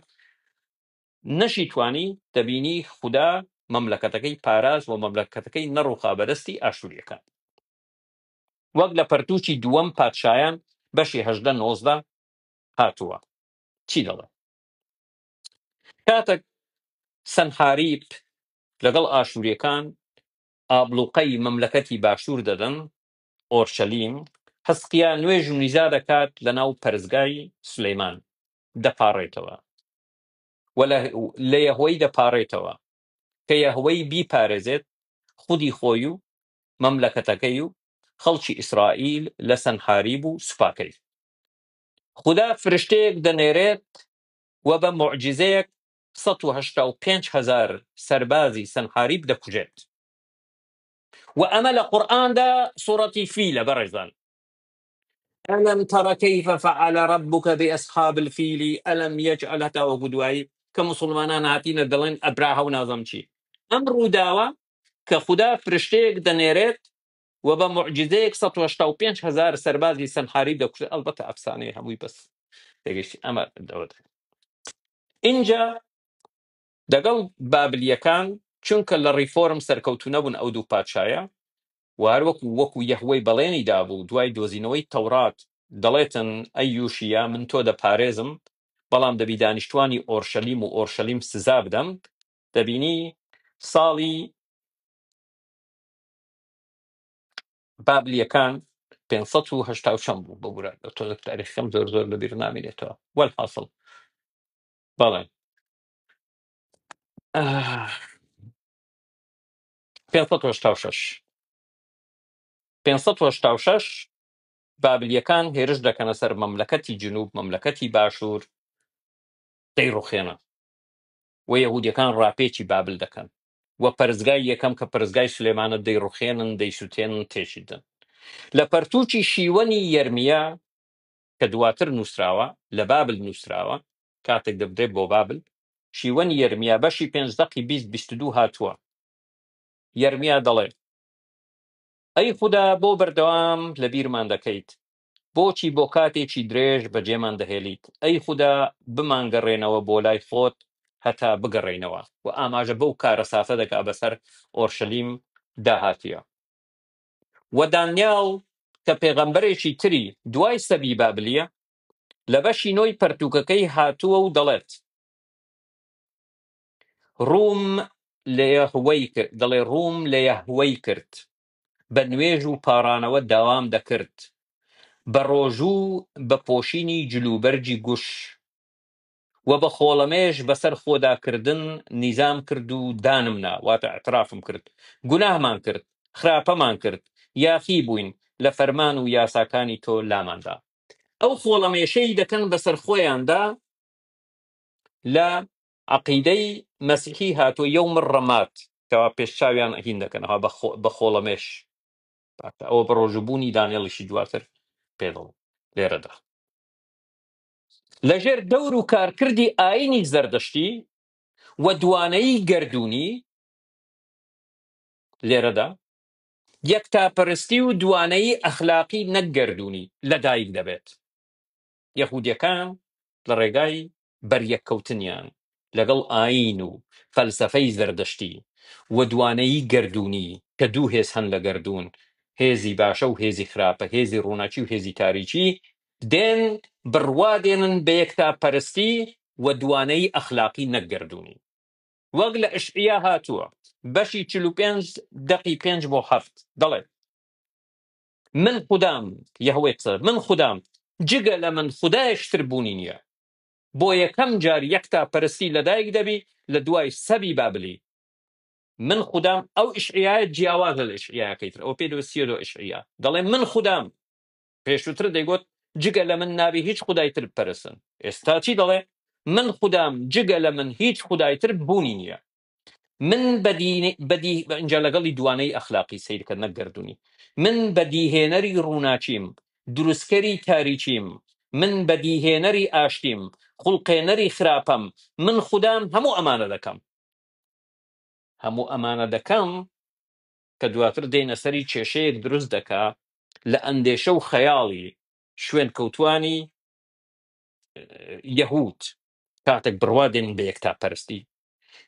نەشی توانی دەبینی خوددا مەملەکەتەکەی پاراز و مەملەکەتەکەی نەڕووخا بەدەستی ئاشوریەکان. وەک لە پەرتووکی دووەم پادشایان بەشی 18 هاتووە. چی دەڵێ؟ کاتێک سەنحاریب لەگەڵ ئاشوریەکان ئابلوقەی مەملەکەتی باشوور دەدەن ئۆرشەلیم، هەسقیا نوێژ و نیزا دەکات لەناو پەرستگای سولەیمان، دەپاڕێتەوە و لە یەهوەی دەپاڕێتەوە کە یەهوەی بیپارێزێت خودی خۆی و مەملەکەتەکەی و خەڵکی ئیسرائیل لە سەنحاریب و سوپاکەی. خوددا فرشتەیەک دەنێرێت و بە معجزەیەک 185,000 سەربازی سەنحاریب دەکوژێت. و ئەمە لە قورئاندا سوورەتی فیلە بەڕێزان. ألم تر كيف فعل ربك بأصحاب الفيل ألم يجعل هەتاوە دوایی کە مسلمانان هاتینە دەڵێن ئەبراهە و نازەم چی. ئەم ڕووداوە کە خوددا فرشتەیەک دەنێرێت و بە معجزەیەک 185,000 سەربازی سەنحاریب دەکوژێت. ئەلبەتە ئەفسانەیە هەمووی بەس تێگەیشتی ئەمە دەوت. اینجا دەگەڵ بابلیەکان چونکە لە ڕیفۆرم سەرکەوتو نەبوون ئەو دوو پادشایە، و وەکو یەهوەی بەڵێنی دابوو دوای دۆزینەوەی تەورات دەڵێتن ئەی یوشیا من تۆ دەپارێزم، بەڵام دەبی دانیشتوانی ئۆرشەلیم و ئۆرشەلیم سزا بدەم. دەبینی ساڵی بابلیەکان 580 بوو ببوورە تۆ تاریخەکەم زۆر لەبیر نامێنێتەوە. وەلحاصڵ بەڵێ 586 بابلیەکان هێرش دەکەنە سەر مەملەکەتی جنوب، مەملەکەتی باشوور دەیڕوخێنە و یەهودیەکان ڕاپێکی بابل دەکەن و پەرستگای یەکەم کە پەرستگای سولێمانە دەیڕوخێنن، دەیسووتێنن، تێشیدن. لە پەرتووکی شیوەنی یەرمیا کە دواتر نووسراوە لە بابل نووسراوە، کاتێک دەبدرێت بۆ بابل، شیوەنی یەرمیا بەشی 5:22 هاتووە. یەرمیا دەڵێ ئەی خوددا بۆ بەردەوام لە بیرمان دەکەیت، بۆچی بۆ کاتێکی درێژ بەجێمان دەهێلیت؟ ئەی خوددا بمانگەڕێنەوە بۆ لای خۆت هەتا بگەڕێنەوە. و ئاماژە بەو کارە سافە دەکا بەسەر ئۆرشەلیم داهاتیە. و دانیاڵ کە پێغەمبەرێکی تری دوای سەبی بابلیە لە بەشی نۆی پەرتووکەکەی هاتووە و دەڵێت ڕووم لە یەهوەی کرد، بە نوێژ و پارانەوە داوام دەکرد، بە ڕۆژوو بە پۆشینی جلوبەرجی گوش و بە خۆڵەمێش بەسەر خۆداکردن نیزام کرد و دانم نا، واتە ئەترافم کرد، گوناهمان کرد، خراپەمان کرد، یاخی بووین لە فەرمان و یاساکانی تۆ لاماندا. ئەو خۆڵەمێشەی دەکەن بەسەر خۆیاندا لە عەقیدەی مەسیحی هاتووە یەوم ڕەمات، کەوا پێشچاویان هین دەکەنەوە بە خۆڵەمێش. ئەوە بە ڕۆژوبوونی دانیێڵیشی دواتر پێدڵ لێرەدا. لەژێر دەور و کارکردی ئاینی زەردەشتی و دوانەیی گەردوونی لێرەدا یەکتاپەرستی و دوانەیی ئەخلاقی نەکگەردوونی لەدایک دەبێت. یەهودیەکان لە ڕێگای بەریەککەوتنیان لەگەڵ ئاین و فەلسەفەی زەردەشتی و دوانەیی گەردوونی کە دوو هێز هەن لە گەردوون، هێزی باشە و هێزی خراپە، هێزی ڕووناچی و هێزی تاریکی، دێن بڕوا دێنن بە یەکتاپەرستی و دوانەی ئەخلاقی نەگەردوونی. وەک لە ئشعیا هاتووە بەشی 45:5 دەڵێ من خوددام یەهوەی قسە من خوددام جگە لە من خودایشتر بوونی نییە. بۆ یەکەم جار یەکتاپەرستی لەدایک دەبی لە دوای سەبی بابلی. من خوددام ئەو ئشعیایە جیاوازە لە ئشعیاکەیتر ئەو پێ دەوەسیە ئشعیا دەڵێ من خوددام پێشووتر دەیگوت جگە لە من نابی هیچ خودایتر بپەرسن. ئێستا چی دەڵێ؟ من خوددام جگە لە من هیچ خودایتر بوونی نییە. من بەدی ئەنجا لەگەڵی دوانەی ئەخلاقی سیرکە نەگەردوونی. من بەدیهێنەری ڕووناچیم، دروستکەری تاریچیم، من بەدیهێنەری ئاشتیم، خوڵقێنەری خراپەم، من خوددام هەموو ئەمانە دەکەم. هەموو ئەمانە دەکەم کە دواتر دێنە سەری کێشەیەک دروست دەکا لە ئەندێشە و خەیاڵی شوێن کەوتوانی یەهود کاتێک بڕوا دێن بە یەکتاپەرستی،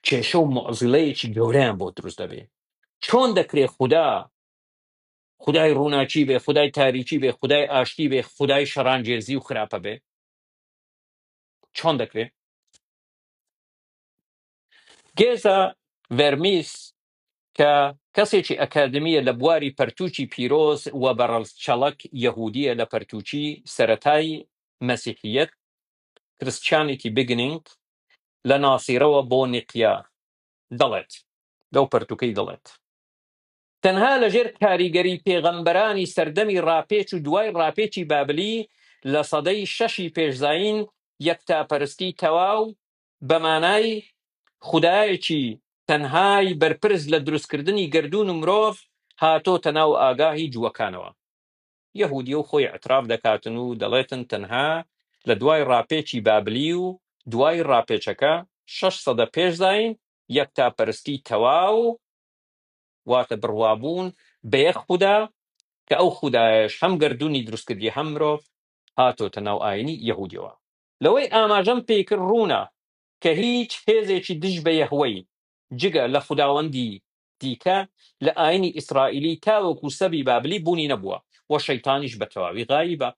کێشە و مەعزلەیەکی گەورەیان بۆ دروست دەبێ. چۆن دەکرێت خودای ڕووناچی بێ، خودای تاریکی بێ، خودای ئاشتی بێ، خودای شەڕانگێزی و خراپە بێ؟ چۆن دەکرێت؟ گێزە ڤێرمیس کە کەسێکی ئەکادمیە لە بواری پەرتووکی پیرۆز و بەڕەڵچەڵک یەهودیە لە پەرتووکی سەرەتای مەسیحیەت کریسچیانیتی بیگنینگ لە ناسیرەوە بۆ نیقیا دەڵێت، لەو پەرتووکەی دەڵێت تەنها لەژێر کاریگەری پێغەمبەرانی سەردەمی ڕاپێچ و دوای ڕاپێچی بابلی لە سەدەی 6 پێشزاین یەکتاپەرستی تەواو بەمانای خودایەکی تەنهای بەرپرس لە دروستکردنی گەردون و مرۆڤ هاتۆتە ناو ئاگاهی جووەکانەوە. یەهودیە و خۆی ئەتراف دەکاتن و دەڵێتن تەنها لە دوای ڕاپێکی بابلی و دوای ڕاپێچەکە 600 پێشزاین یەکتاپەرستی تەواو واتە بڕوابوون بە یەک خودا کە ئەو خودایەش هەم گەردوونی دروستکردی هەم مرۆڤ هاتۆتە ناو ئاینی یەهودیەوە. لەوەی ئاماژەم پێکرد ڕوونە کە هیچ هێزێکی دژ بە یەهوەی جگە لە خوداوەندی دیکە لە ئاینی ئیسرائیلی تاوەکو سەبی بابلی بوونی نەبووە و شەیتانیش بە تەواوی غایبە.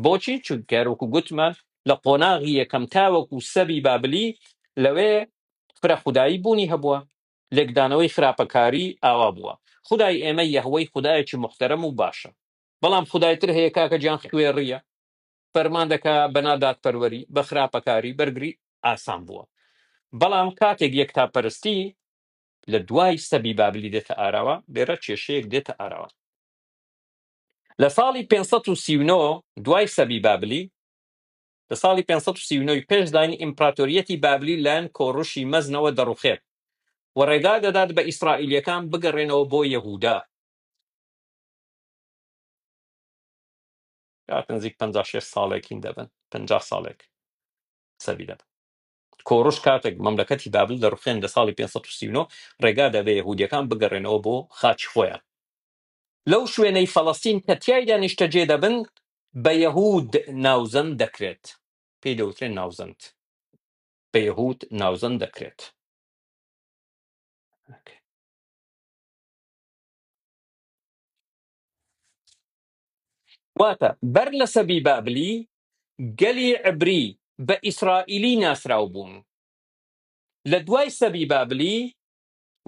بۆچی؟ چونکە وەکو گوتمان لە قۆناغی یەکەم تاوەکو سەبی بابلی لەوێ فرە خودایی بوونی هەبووە، لێکدانەوەی خراپەکاری ئاوا بووە. خودای ئێمە یەهوەی خودایەکی محتەرەم و باشە، بەڵام خودایتر هەیە کاکە گیان خوێڕیە، فەرمان دەکا بەنادات پەروەری بە خراپەکاری بەرگری ئاسان بووە. بەڵام کاتێک یەکتاپەرستی لە دوای سەبی بابلی دێتە ئاراوە، لێرە کێشەیەک دێتە ئاراوە. لە ساڵی 539 دوای سەبی بابلی، لە ساڵی 539 پێشدانی ئیمپراتۆریەتی بابلی لایەن کۆڕوشی مەزنەوە دەڕوخێت و ڕێگا دەدات بە ئیسرائیلیەکان بگەڕێنەوە بۆ یەهودا. نزیک 56 ساڵێکین دەبن، 50 ساڵێک سەبی دەبن. کۆڕوش کاتێک مەملەکەتی بابل دەڕوخێن لە ساڵی 539 ڕێگا دەبێ یەهودیەکان بگەڕێنەوە بۆ خاچ خۆیان. لەو شوێنەی فەڵەستین کە تیایدا نیشتەجێ دەبن بە یەهود ناوزەند دەکرێت، پێی دەوترێن ناوزەند، بە یەهود ناوزەند دەکرێت. واتە بەر لە سەبی بابلی گەلی عبری بە ئیسرائیلی ناسراو بوون. لە دوای سەبی بابلی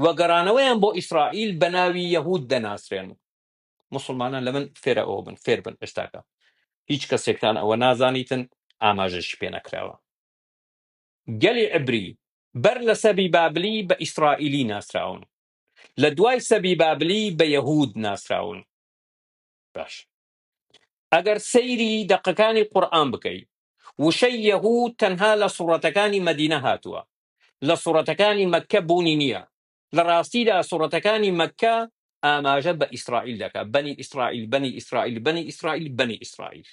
وەگەڕانەوەیان بۆ ئیسرائیل بە ناوی یەهود دەناسرێن. مسلمانان لە من فێرە ئەوە بن، فێر بن ئێستاکە هیچ کەسێکتان ئەوە نازانیتن ئاماژەش پێ نەکراوە. گەلی عبری بەر لە سەبی بابلی بە ئیسرائیلی ناسراون، لە دوای سەبی بابلی بە یەهود ناسراون. باش، ئەگەر سەیری دەقەکانی قورئان بکەیت، وشەی یەهود تەنها لە سوڕەتەکانی مەدینە هاتووە، لە سوڕەتەکانی مەککە بوونی نییە. لە ڕاستیدا سوڕەتەکانی مەککە ئاماژە بە ئیسرائیل دەکات، بەنی ئیسرائیل بەنی ئیسرائیل بەنی ئیسرائیل بەنی ئیسرائیل.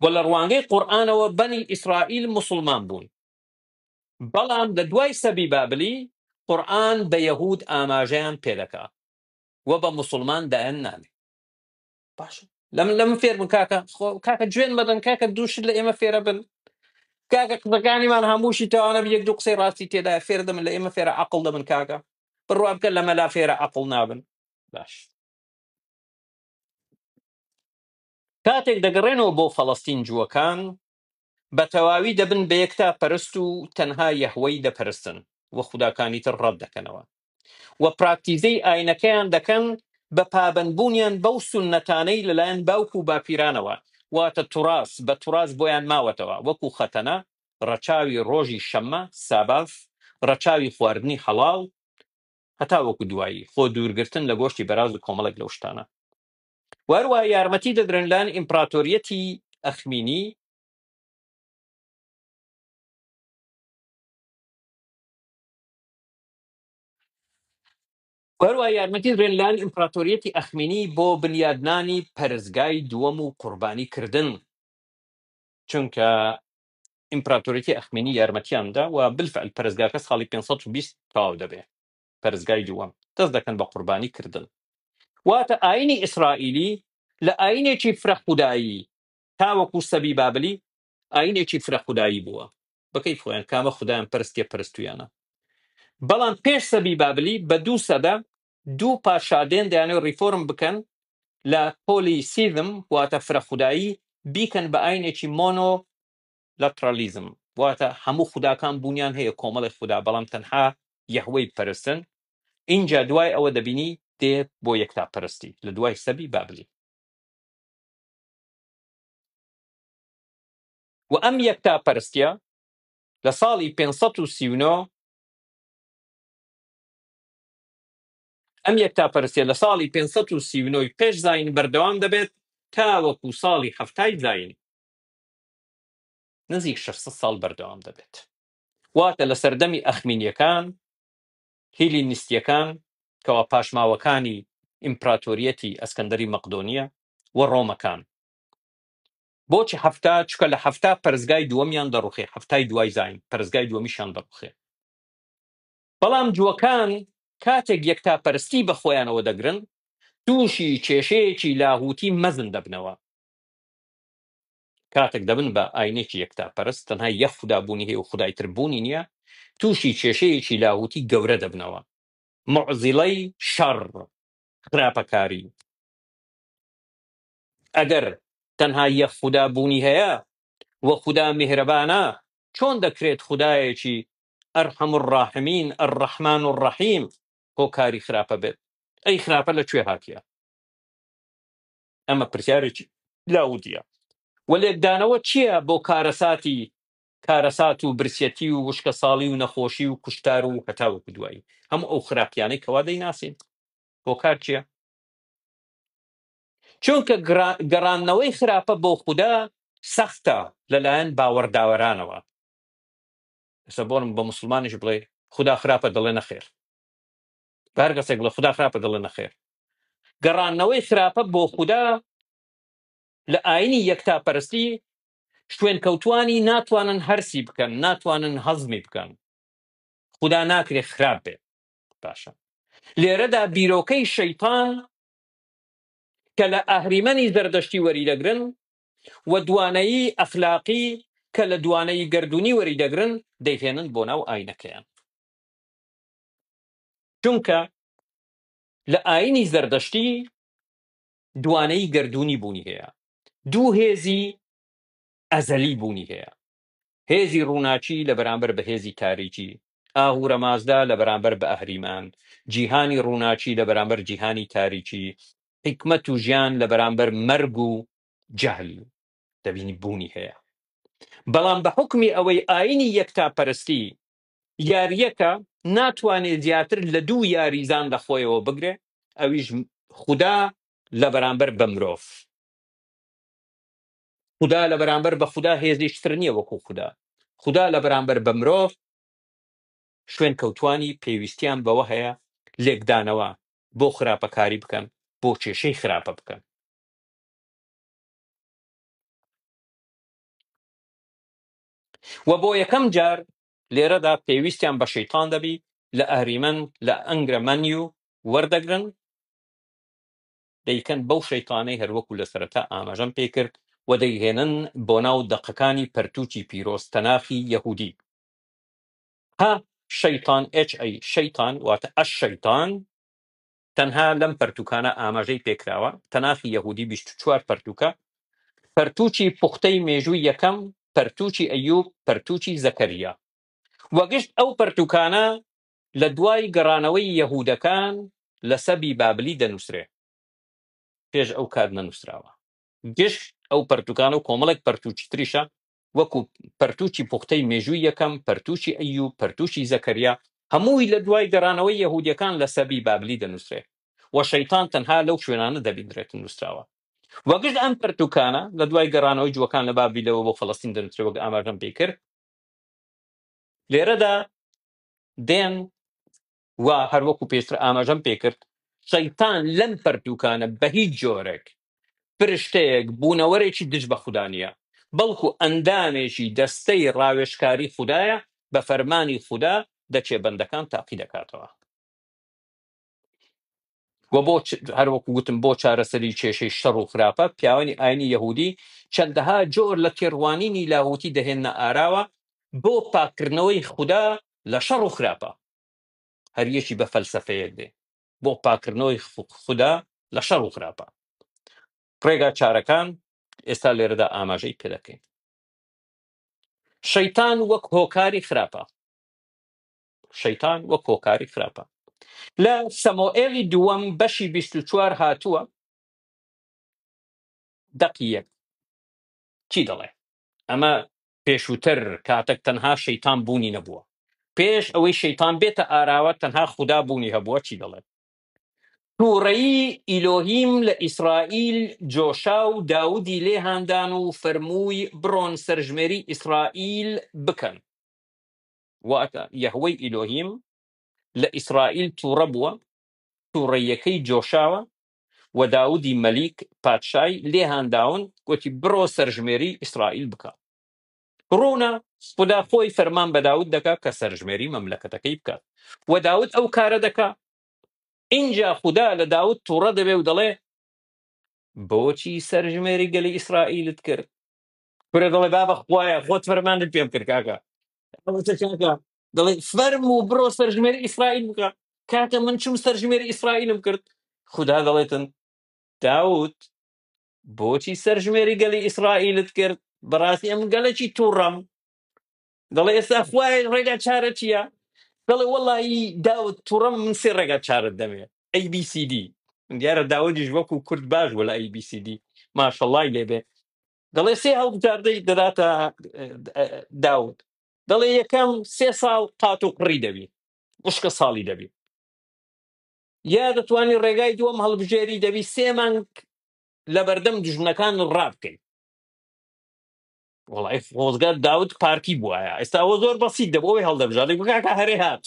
و لە ڕوانگەی قورئانەوە بەنی ئیسرائیل مسلمان بوون. بەڵام لە دوای سەبی بابلی قورئان بە یەهود ئاماژەیان پێدەکا و بە مسلمان دایان نانێ. باش لەم فێر بن کاکە، کاکە گوێن بەدەن، کاکە دووشت لە ئێمە فێرە بن. کاکە قسەکانیمان هەمووشی تەواو نەبی یەک دوو قسەی ڕاستی تێدایە فێر دەبن لە ئێمە فێرە عەقڵ دەبن کاکە بڕوا بکە لە مەلا فێرە عەقڵ نابن باش کاتێک دەگەڕێنەوە بۆ فەڵەستین جووەکان بە تەواوی دەبن بە یەکتا پەرست و تەنها یەهوەی دەپەرستن وە خوداکانی تر ڕەت دەکەنەوە و پراکتیزەی ئاینەکەیان دەکەن بە پابەندبوونیان بەو سونەتانەی لەلایەن باوک و باپیرانەوە واتە توراس بە توراس بۆیان ماوەتەوە وەکو خەتەنە ڕەچاوی ڕۆژی شەممە ساباف ڕەچاوی خواردنی هەڵاڵ هەتا وەکو دوایی خۆ دوورگرتن لە گۆشتی بەراز و کۆمەڵێک لەو شتانە وەروە یارمەتی دەدرێن لایەن ئیمپراتۆریەتی ئەخمینی وەروە یارمەتی درێن لایەن ئیمپراتۆریەتی ئەخمینی بۆ بنیادنانی پەرستگای دووەم و قوربانیکردن چونکە ئیمپراتۆریەتی ئەخمینی یارمەتیاندا و بالفعل پەرستگاکە ساڵی 520 تەواو دەبێ پەرستگای دووەم دەست دەکەن بە قوربانیکردن واتە ئاینی ئیسرائیلی لە ئاینێکی فرەخودایی تاوەکو سەبی بابلی ئاینێکی فرەخودایی بووە بەکەی خۆیان کامە خودیان پەرستێ پەرستویانە بەڵام پێش سەبی بابلی بە دوو سەدە دوو پاشادێن دەیانێت ریفۆرم بکەن لە پۆلیسیزم واتە فرەخودایی بیکەن بە ئاینێکی مۆنۆ لاترالیزم واتە هەموو خوداکان بوونیان هەیە کۆمەڵی خوددا بەڵام تەنها یەهوەی پەرستن اینجا دوای ئەوە دەبینی دێت بۆ یەکتا پەرستی لە دوای سەبی بابلی و ئەم یەکتا پەرستیە لە ساڵی 539 ئەم یەکتا پەرستیە لە ساڵی 539 پێش زاین بەردەوام دەبێت تا وەکو ساڵی هەفتای زاین نزیک 600 ساڵ بەردەوام دەبێت واتە لە سەردەمی ئەخمینیەکان هیلینیستیەکان کەوا پاشماوەکانی ئیمپراتۆریەتی ئەسکەندەری مەقدۆنیە و ڕۆمەکان بۆچی هەفتا چکە لە هەفتا پەرزگای دووەمیان دەڕوخێ هەفتای دوای زاین پەرزگای دووەمیشان دەڕوخێ بەڵام جووەکان کاتێک یەکتا پەرستی بە خۆیانەوە دەگرن تووشی کێشەیەکی لاهوتی مەزن دەبنەوە کاتێک دەبن بە ئاینێکی یەکتا پەرست تەنها یەک خودابوونی هەیە و خودای تربوونی نییە تووشی کێشەیەکی لاهوتی گەورە دەبنەوە معزیلەی شەڕ خراپەکاری ئەگەر تەنها یەک خودابوونی هەیە و خدا میهرەبانە چۆن دەکرێت خدایەکی ئەرحەم الراحمین الرەحمان الرەحیم هۆکاری خراپە بێت ئەی خراپە لەکوێ هاتیە ئەمە پرسیارێکی لاوتیە و لێکدانەوە چییە بۆ کارەسات و برسەتی و وشکە ساڵی و نەخۆشی و کوشتار و هەتاوەکو دوایی هەموو ئەو خراپیانەی کەوا دەیناسین هۆکار چییە چونکە گەڕانەوەی خراپە بۆ خوددا سەختە لەلایەن باوەڕداوەرانەوە ئێستا بۆنم بە موسڵمانیش بڵێ خوددا خراپە دەڵێ نەخێر بە هەر کەسێک بڵێ خوددا خراپە دەڵێ نەخێر گەڕانەوەی خراپە بۆ خوددا لە ئاینی یەکتا پەرستی شوێن کەوتوانی ناتوانن هەرسی بکەن ناتوانن هەزمی بکەن خوددا ناکرێ خراپ بێت باشە لێرەدا بیرۆکەی شەیطان کە لە ئەهریمەنی زەردەشتی وەریدەگرن و دوانەیی ئەخلاقی کە لە دوانەیی گەردوونی وەریدەگرن دەیهێنن بۆ ناو ئاینەکەیان چونکە لە ئاینی زەردەشتی دوانەیی گەردوونی بوونی هەیە دوو هێزی ئەزەلی بوونی هەیە هێزی ڕووناچی لە بەرامبەر بە هێزی تاریکی ئاهورە مازدا لە بەرامبەر بە ئەهریمان جیهانی ڕووناچی لە بەرامبەر جیهانی تاریکی حکمت و ژیان لە بەرامبەر مەرگ و جەهل دەبینی بوونی هەیە بەڵام بە حکمی ئەوەی ئاینی یەکتا پەرستی یاریەکە ناتوانێت زیاتر لە دوو یاریزان لە خۆیەوە بگرێ ئەویش خوددا لە بەرامبەر بە مرۆڤ خوددا لە بەرامبەر بە خوددا هێزیشتر نییە وەکو خوددا لە بەرامبەر بە مرۆڤ شوێن کەوتوانی پێویستیان بەوە هەیە لێکدانەوە بۆ خراپەکاری بکەن بۆ کێشەی خراپە بکەن و بۆ یەکەم جار لێرەدا پێویستیان بە شەیطان دەبی لە ئەهریمەن لە ئەنگرە مەنیو وەردەگرن دەیکەن بەو شەیطانەی هەروەکو لە سەرەتا ئاماژەم پێ کرد و دەیهێنن بۆ ناو دەقەکانی پەرتووکی پیرۆز تەناخی یەهودی. ها شەیطان شەیطان واتە ئەش شەیطان تەنها لەم پەرتوکانە ئاماژەی پێکراوە. تەناخی یەهودی 24 پەرتوکە، پەرتووکی پوختەی مێژووی یەکەم، پەرتووکی ئەیوب، پەرتووکی زەکەریا. وەگشت ئەو پەرتوکانە لە دوای گەڕانەوەی یەهودەکان لە سەبی بابلی دەنووسرێ، پێش ئەو کات نەنووسراوە. گشت ئەو پەرتوکانە و کۆمەڵێک پەرتووکی تریشە، وەکو پەرتووکی پوختەی مێژووی یەکەم، پەرتووکی ئەیوب، پەرتووکی زەکەریا، هەمووی لە دوای گەڕانەوەی یەهودیەکان لە سەبی بابلی دەنووسرێ و شەیطان تەنها لەو شوێنانە دەبیندرێت نووسراوە. وەگشت ئەم پەرتوکانە لە دوای گەڕانەوەی جووەکان لە بابلیەوە بۆ فەڵەستین دەنووسرێ، وەک ئاماژەم پێ کرد. لێرەدا دێن و هەروەکو پێشتر ئاماژەم پێ کرد، شەیطان لەم پەرتوکانە بە هیچ جۆرێک پرشتەیەک بوونەوەرێکی دژ بە خوددا نیە، بەڵکو ئەندامێکی دەستەی ڕاوێژکاری خوددایە، بە فەرمانی خوددا دەچێ بەندەکان تاقی دەکاتەوە. و بۆ هەروەکو گوتم بۆ چارەسەری کێشەی شەڕ و خراپە، پیاوانی ئاینی یەهودی چەندەها جۆر لە تێڕوانینی لاهوتی دەهێنە ئاراوە بۆ پاکردنەوەی خوددا لە شەڕ و خراپە. هەریەکی بە فەلسەفەیەک دێ بۆ پاکردنەوەی خوددا لە شەڕ و خراپە. ڕێگا چارەکان ئێستا لێرەدا ئاماژەی پێ دەکەین. شەیطان وەک هۆکاری خراپە. شەیطان وەک هۆکاری خراپە. لە سەموئێلی دووەم بەشی 24 هاتووە دەقیەک چی دەڵێ؟ ئەمە پێشووتر کاتێک تەنها شەیطان بوونی نەبووە، پێش ئەوەی شەیطان بێتە ئاراوە تەنها خوددا بوونی هەبووە. چی دەڵێت؟ تووڕەیی ئیلۆهیم لە ئیسرائیل جۆشا و داودی لێ هاندان و فەرمووی بڕۆن سەرژمێری ئیسرائیل بکەن. واتە یەهوەی ئیلۆهیم لە ئیسرائیل تووڕە بووە، تووڕەیەکەی جۆشاوە و داودی مەلیک پادشای لێ هانداون، گوتی بڕۆ سەرژمێری ئیسرائیل بکە. ڕوونە خوددا خۆی فەرمان بە داود دەکا کە سەرژمێری مەملەکەتەکەی بکات و داود ئەو کارە دەکا. اینجا خوددا لە داود تووڕە دەبێ و دەڵێ بۆچی سەرژمێری گەلی ئیسرائیلت کرد؟ پرە دەڵێ بابە خوایە خۆت فەرمانت پێم کرد کاکە. کاکە دەڵێ فەرم و بڕۆ سەرژمێری ئیسرائیل بکە. کاکە من چوم سەرژمێری ئیسرائیلم کرد. خوددا دەڵێتن داود بۆچی سەرژمێری گەلی ئیسرائیلت کرد؟ بەڕاستی ئەم گەلێکی تووڕەم. دەڵێ ئێستا خوایە ڕێگا چارە چییە؟ دەڵێ وەڵی داود تووڕەم، من سێ ڕێگا چارت دەمێ ABCD. دیارە داودیش وەکو کورد باش بوو لە ABCD، ماشەڵڵای لێبێ. دەڵێ سێ هەڵبجاردەی دەداتە داود. دەڵێ یەکەم 3 ساڵ قات و قڕی دەبی، وشکە ساڵی دەبی. یا دەتوانی ڕێگای دووەم هەڵبژێری دەبی 3 مانگ لە بەردەم دژمنەکان ڕابکەی. وڵی خۆزگار داود پارکی بووایە. ئێستا ئەوە زۆر بەسیت دەبەوەی هەڵدەبژاردی بکاکە هەرێ هات.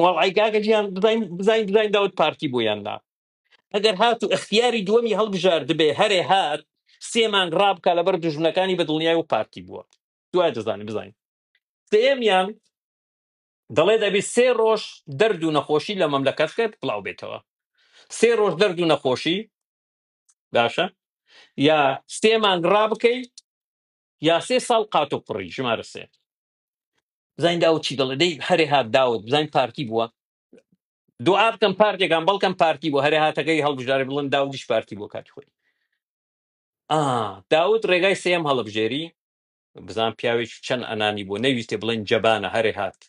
وڵی کاکە گیان بزین داود پارکی بۆیاندا. ئەگەر هات و اختیاری دووەمی هەڵبژار دەبێ هەرێ هات 3 مانگ ڕابکە لەبەر دژمنەکانی بە دڵنیای و پارکی بووە. دوای دەزانانی بزین. سێمیان دەڵێ دەبی 3 ڕۆژ دەرد و نەخۆشی لە مەملەکەتکەت بڵاو بێتەوە. 3 ڕۆژ دەرد و نەخۆشی باشە، یا 3 مانگ ڕابکەی، یا 3 ساڵ قات و قڕی. ژمارە 3. بزین داود چی دەڵێ؟ دەی هەرێ هات داود بزین پارکی بووە. دوعا بکەم پارتێکان بەڵکەم پارتی بوو، هەرێ هاتەکەی هەڵبژارێ بڵێن داودیش پارتی بۆ کاتی خۆی. داود ڕێگای سێم هەڵبژێری، بزان پیاوێکی چەند ئەنانی بوو، نەیویستێ بڵێن جەبانە هەرێ هات.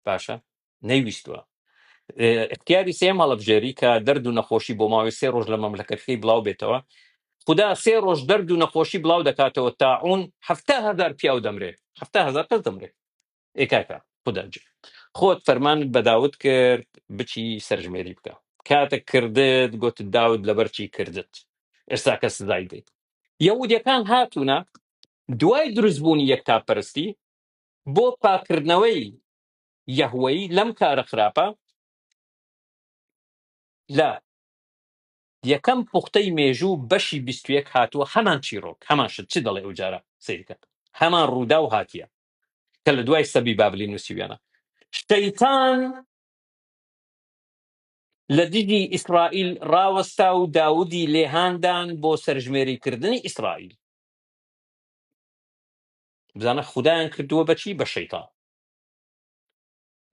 باشە نەیویستووە. اختیاری سێم هەڵبژێری کە دەرد و نەخۆشی بۆ ماوەی 3 ڕۆژ لە مەملەکەتەکەی بڵاو بێتەوە. خوددا 3 ڕۆژ دەرد و نەخۆشی بڵاو دەکاتەوە. تاعون 7,000 پیاو دەمرێ، 7,000 کەس دەمرێ. ئێکاکە خوددا خۆت فەرمانت بە داود کرد بچی سەرژمێری بکە، کاتێک کردت گوت داود لەبەر چی کردت، ئێستا کە سزای دێت. یەهودیەکان هاتوونە دوای دروستبوونی یەکتاپەرستی بۆ پاکردنەوەی یەهوەی لەم کارە خراپە. لە یەکەم پوختەی مێژوو بەشی 21 هاتووە هەمان چیرۆک، هەمان شت. چی دەڵێ ئەو جارە سەیرکە؟ هەمان ڕوودا و هاتیە کە لە دوای سەبی بابلی نووسیویانە. شەیطان لە دژی ئیسرائیل ڕاوەستا و داودی لێهاندان بۆ سەرژمێریکردنی ئیسرائیل. بزانە خوددایان کردووە بەچی؟ بە شەیتان.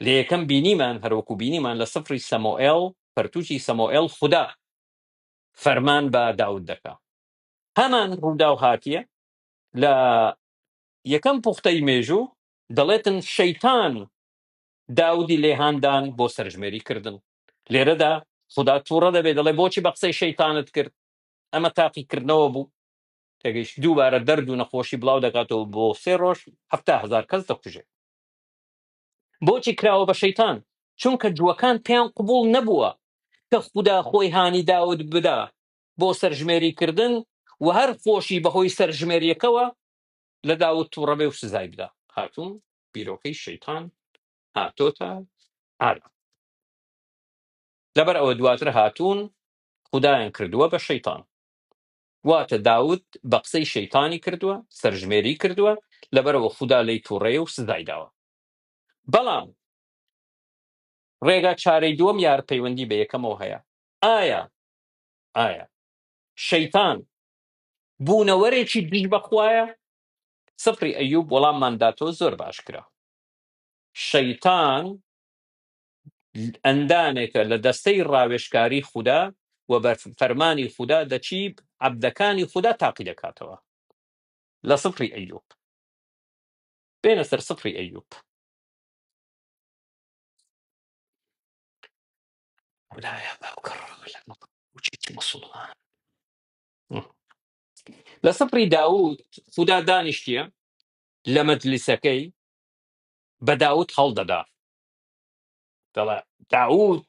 لە یەکەم بینیمان هەروەکو بینیمان لە سفری سەموئێڵ، پەرتووکی سەموئێڵ خوددا فەرمان بە داود دەکا. هەمان ڕوودا و هاتیە لە یەکەم پوختەی مێژوو دەڵێتن شەیتان داودی لێهاندان بۆ سەرژمێریکردن. لێرەدا خوددا تووڕە دەبێت دەڵێ بۆچی بە قسەی شەیتانت کرد؟ ئەمە تاقیکردنەوە بوو. تێگەیشت دووبارە دەرد و نەخۆشی بڵاو دەکاتەوە بۆ 3 ڕۆژ 7,000 کەس دەکوژێت. بۆچی کراوە بە شەیتان؟ چونکە جووەکان پێیان قبوڵ نەبووە کە خوددا خۆی هانی داود بدا بۆ سەرژمێریکردن و هەر خۆشی بەهۆی سەرژمێریەکەوە لە داود تووڕەبێ و سزای بدا. هاتوون بیرۆکەی شەیتان هاتۆتە ئارا. لەبەر ئەوە دواتر هاتوون خوددایان کردووە بە شەیتان. واتە داود بە قسەی شەیتانی کردووە، سەرژمێری کردووە، لەبەرەوە خوددا لی تووڕێ و سزای داوە. بەڵام ڕێگا چارەی دووەم یار پەیوەندی بە یەکەمەوە هەیە. ئایا شەیتان بوونەوەرێکی دژ بەخوایە؟ سفری ئەیوب وەڵاممان داتەوە زۆر باشکرا. شەیتان ئەندامێکە لە دەستەی ڕاوێژکاری خوددا و بە فەرمانی خوددا دەچی عەبدەکانی خوددا تاقی دەکاتەوە. لە سفری ئەیوب بێنە سەر سفری ئەیوب. ولاية بكر وجيت مسلمان لسفري داود خدا دانشتيا لمجلسكي بداود خلددا طلع داود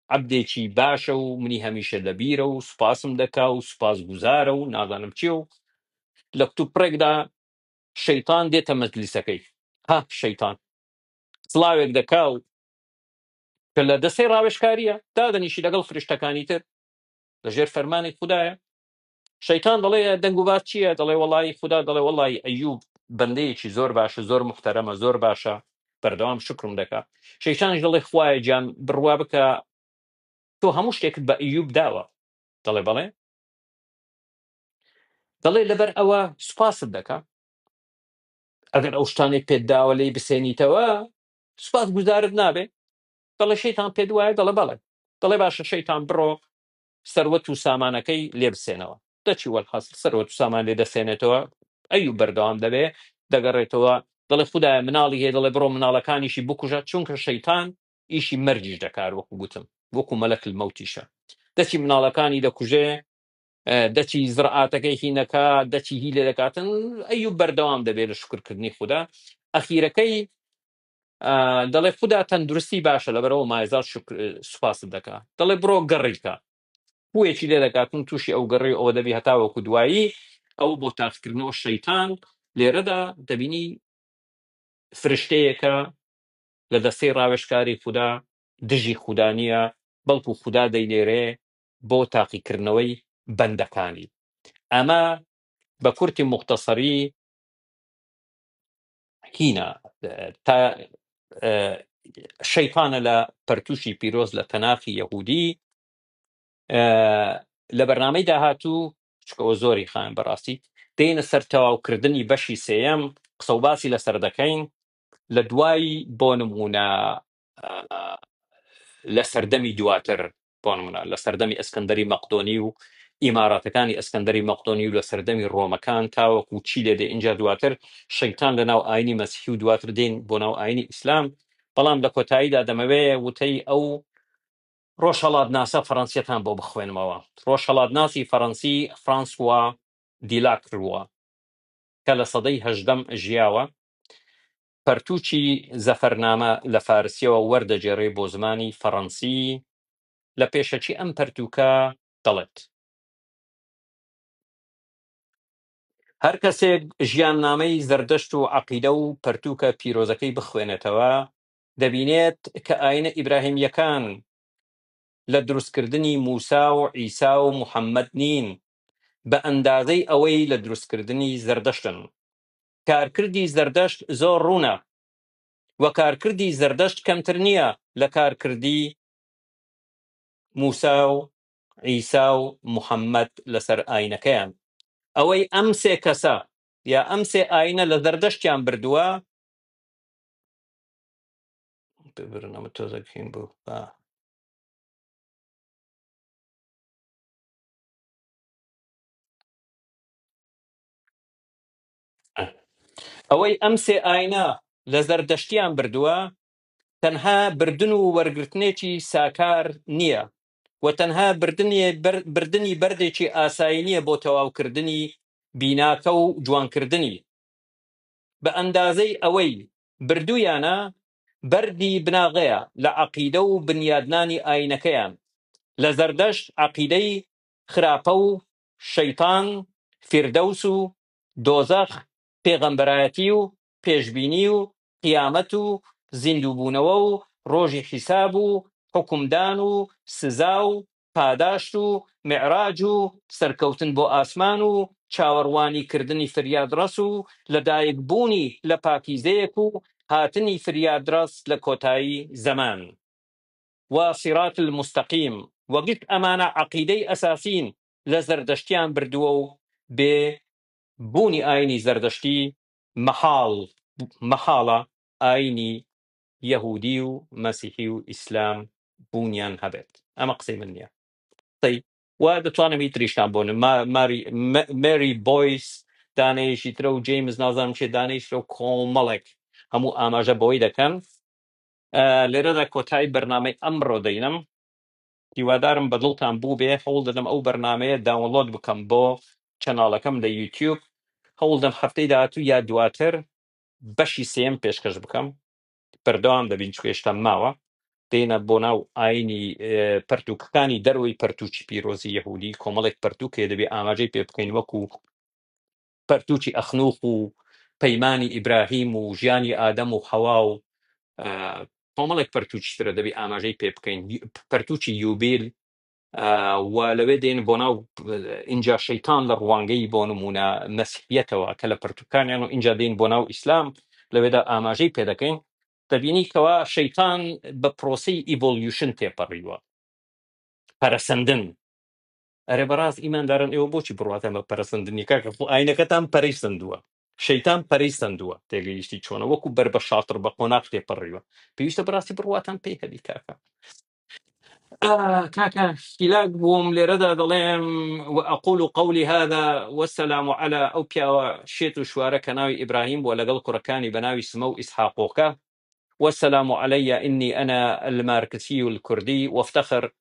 عبدێکی باشە و منی هەمیشە لەبیرە و سوپاسم دەکا و سوپاس گوزارە و نازانم چی و لە کتوپڕێکدا شەیتان دێتە مەجلیسەکەی. ها شەیتان سڵاوێک دەکا و کە لە دەستەی ڕاوێژکاریە دادەنیشی لەگەڵ فریشتەکانی تر لەژێر فەرمانی خوددایە. شەیتان دەڵێ دەنگ و بات چییە؟ دەڵێ وەڵی خوددا دەڵێ وەڵی ئەیوب بەندەیەکی زۆر باشە، زۆر محتەرەمە، زۆر باشە، بەردەوام شکرم دەکا. شەیتانش دەڵێ خوایە گیان بڕوا بکە تۆ هەموو شتێکت بە ئەیوب داوە. دەڵێ بەڵێ. دەڵێ لەبەر ئەوە سوپاست دەکا ئەگەر ئەو شتانێک پێت داوە لی بسێنیتەوە سوپاس گوزارت نابێ. دەڵێ شەیتان پێت وایە؟ دەڵێ بەڵێ. دەڵێ باشە شەیتان بڕۆ سەروەت و سامانەکەی لێ بسێنەوە. دەچی وەرحاصل سەروەت و سامان لێ دەسێنێتەوە. ئەیوب بەردەوام دەبێ دەگەڕێتەوە دەڵێ خوددایە مناڵی هەیە، دەڵێ بڕۆ مناڵەکانیشی بکوژە، چونکە شەیتان ئیشی مەرجیش دەکار وەکو گوتم، وەکو مەلەک المەوتیشە. دەچی مناڵەکانی دەکوژێ، دەچی زرعاتەکەی هینەکە، دەچی هی لێ دەکاتن. ئەیوب بەردەوام دەبێت لە شکرکردنی خوددا. ئەخیرەکەی دەڵێ خوددا تەندروستی باشە لەبەرەوە مایزار سوپاست دەکا. دەڵێ بڕۆ گەڕیکە بوویەکی لێ دەکاتن تووشی ئەو گەڕی ئەوە دەبی هەتاوەکو دوایی ئەو بۆ تاقیکردنەوە شەیتان. لێرەدا دەبینی فرشتەیەکە لە دەستەی ڕاوێژکاری خوددا دژی خوددا نییە، بەڵکو خوددا دەینێرێ بۆ تاقیکردنەوەی بەندەکانی. ئەمە بە کورتی مختصری هینە تا شەیتانە لە پەرتوشی پیرۆز لە تەناخی یەهودی. لە بەرنامەی داهاتوو چکەوە زۆری خان بەڕاستی دێنە سەر تەواوکردنی بەشی سێیەم قسە و باسی لەسەر دەکەین. لە دوای بۆ نمونە لە سەردەمی دواتر، بۆ نمونە لە سەردەمی ئەسکەندەری مەقدۆنی و ئیماراتەکانی ئەسکەندەری مەقدۆنی و لە سەردەمی ڕۆمەکان تاوەکو چی لێ دێ اینجا دواتر شەیتان لە ناو ئاینی مەسیحی و دواتر دێن بۆ ناو ئاینی ئیسلام. بەڵام لە کۆتاییدا دەمەوێ وتەی ئەو ڕۆژهەڵات ناسە فەڕەنسیەتان بۆ بخوێنمەوە. ڕۆژهەڵات ناسی فەڕەنسی فرانسوا دیلاکڕووە کە لە سەدەی هەژدەم ژیاوە. پەرتووکی زەفەرنامە لە فارسیەوە وەردەجێڕێ بۆ زمانی فەڕەنسی. لە پێشەچی ئەم پەرتووکە دەڵێت هەر کەسێک ژیاننامەی زەردەشت و عەقیدە و پەرتووکە پیرۆزەکەی بخوێنێتەوە دەبینێت کە ئاینە ئیبراهیمیەکان لە دروستکردنی موسا و عیسا و محەممەد نین، بە ئەندازەی ئەوەی لە دروستکردنی زەردەشتن. کارکردی زەردەشت زۆر ڕوونە و کارکردی زەردەشت کەمتر نییە لە کارکردی موسا و عیسا و محەممەد لەسەر ئاینەکەیان ئەوەی ئەم سێ کەسە یا ئەم سێ ئاینە لە دەردەشتیان بردووە ببرنەوە تۆزەکەین بوو ئەوەی ئەم سێ ئاینە لە زەردەشتیان بردووە تەنها بردن و وەرگرتنێکی ساکار نییە و تەنها بردنی بەردێکی ئاسایی نییە بۆ تەواوکردنی بیناکە و جوانکردنی بە ئەندازەی ئەوەی بردوویانە بەردی بناغەیە لە عەقیدە و بنیادنانی ئاینەکەیان لە زەردەشت عەقیدەی خراپە و شەیتان فیردەوس و دۆزەخ پێغەمبەرایەتی و پێشبینی و قیامەت و زیندووبوونەوە و ڕۆژی حیساب و حکومدان و سزا و پاداشت و معراج و سەرکەوتن بۆ ئاسمان و چاوەڕوانی کردنی فریادڕەس و لەدایکبوونی لە پاکیزەیەک و هاتنی فریادڕەس لە کۆتایی زەمان وصراط المستقيم وقت أمانة عقيدي أساسين لزردشتيان بردوو ببوني آيني زردشتي محالة آيني يهودي ومسيحي وإسلام بونيان هبت أما قصي مني طيب ودەتوانم هیچ تریشتان بۆن ماری بۆیس دانەیەشی ترە و جیمز نازانم چێ دانەیەش ترە و کۆمەڵێک هەموو ئاماژە بەوەی دەکەن لێرەدا کۆتایی بەرنامەی ئەمڕۆ دەینم هیوادارم بەدڵتان بوو بێ هەوڵ دەدەم ئەو بەرنامەیە داونلۆد بکەم بۆ چەناڵەکەم لە یوتیوب هەوڵ دەم هەفتەی داهاتوو یا دواتر بەشی سێم پێشکەش بکەم بەردەوام دەبین چێشتا ماوە دێنە بۆ ناو ئاینی پەرتووکەکانی دەروی پەرتووکی پیرۆزی یەهودی کۆمەڵێک پەرتووکێ دەبێ ئاماژەی پێ بکەین وەکو پەرتووکی ئەخنووق و پەیمانی ئیبراهیم و ژیانی ئادەم و حەوا و کۆمەڵێک پەرتووکی ترە دەبێ ئاماژەی پێ بکەین پەرتووکی یوبیل و لەوێ دێن بۆ ناو اینجا شەیتان لە ڕوانگەی بۆ نمونە مەسیحیەتەوە کە لە پەرتووکانیان و اینجا دێن بۆ ناو ئیسلام لەوێدا ئاماژەی پێ دەکەین دەبینی کەوا شەیتان بە پرۆسەی ئیڤۆلیوشن تێپەڕیوە پەرەسەندن ئەرێ بەڕاست ئیماندارن ئێوە بۆچی بڕواتان بە پەرەسەندنی کاکە ئاینەکەتان پەرەی سندووە شەیتان پەرەی سندووە تێگەیشتی چۆنە وەکو بەر بە شاتر بە قۆناق تێپەڕیوە پێویستە بەڕاستی بڕواتان پێی هەبی کاکە كاكا اشتلاق بوم لردا ظلام وأقول قولي هذا والسلام على أوبيا وشيت شوارة كناوي إبراهيم ولقل كركاني بناوي سمو إسحاقوكا والسلام علي إني أنا الماركسي الكردي وافتخر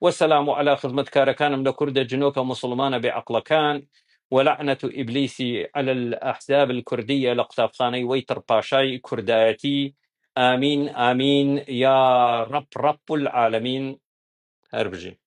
والسلام على خدمة كاركان لكرد جنوك مسلمان بعقل كان ولعنة إبليسي على الأحزاب الكردية لقطاب خاني ويتر باشاي كرداتي آمين آمين يا رب العالمين هربجي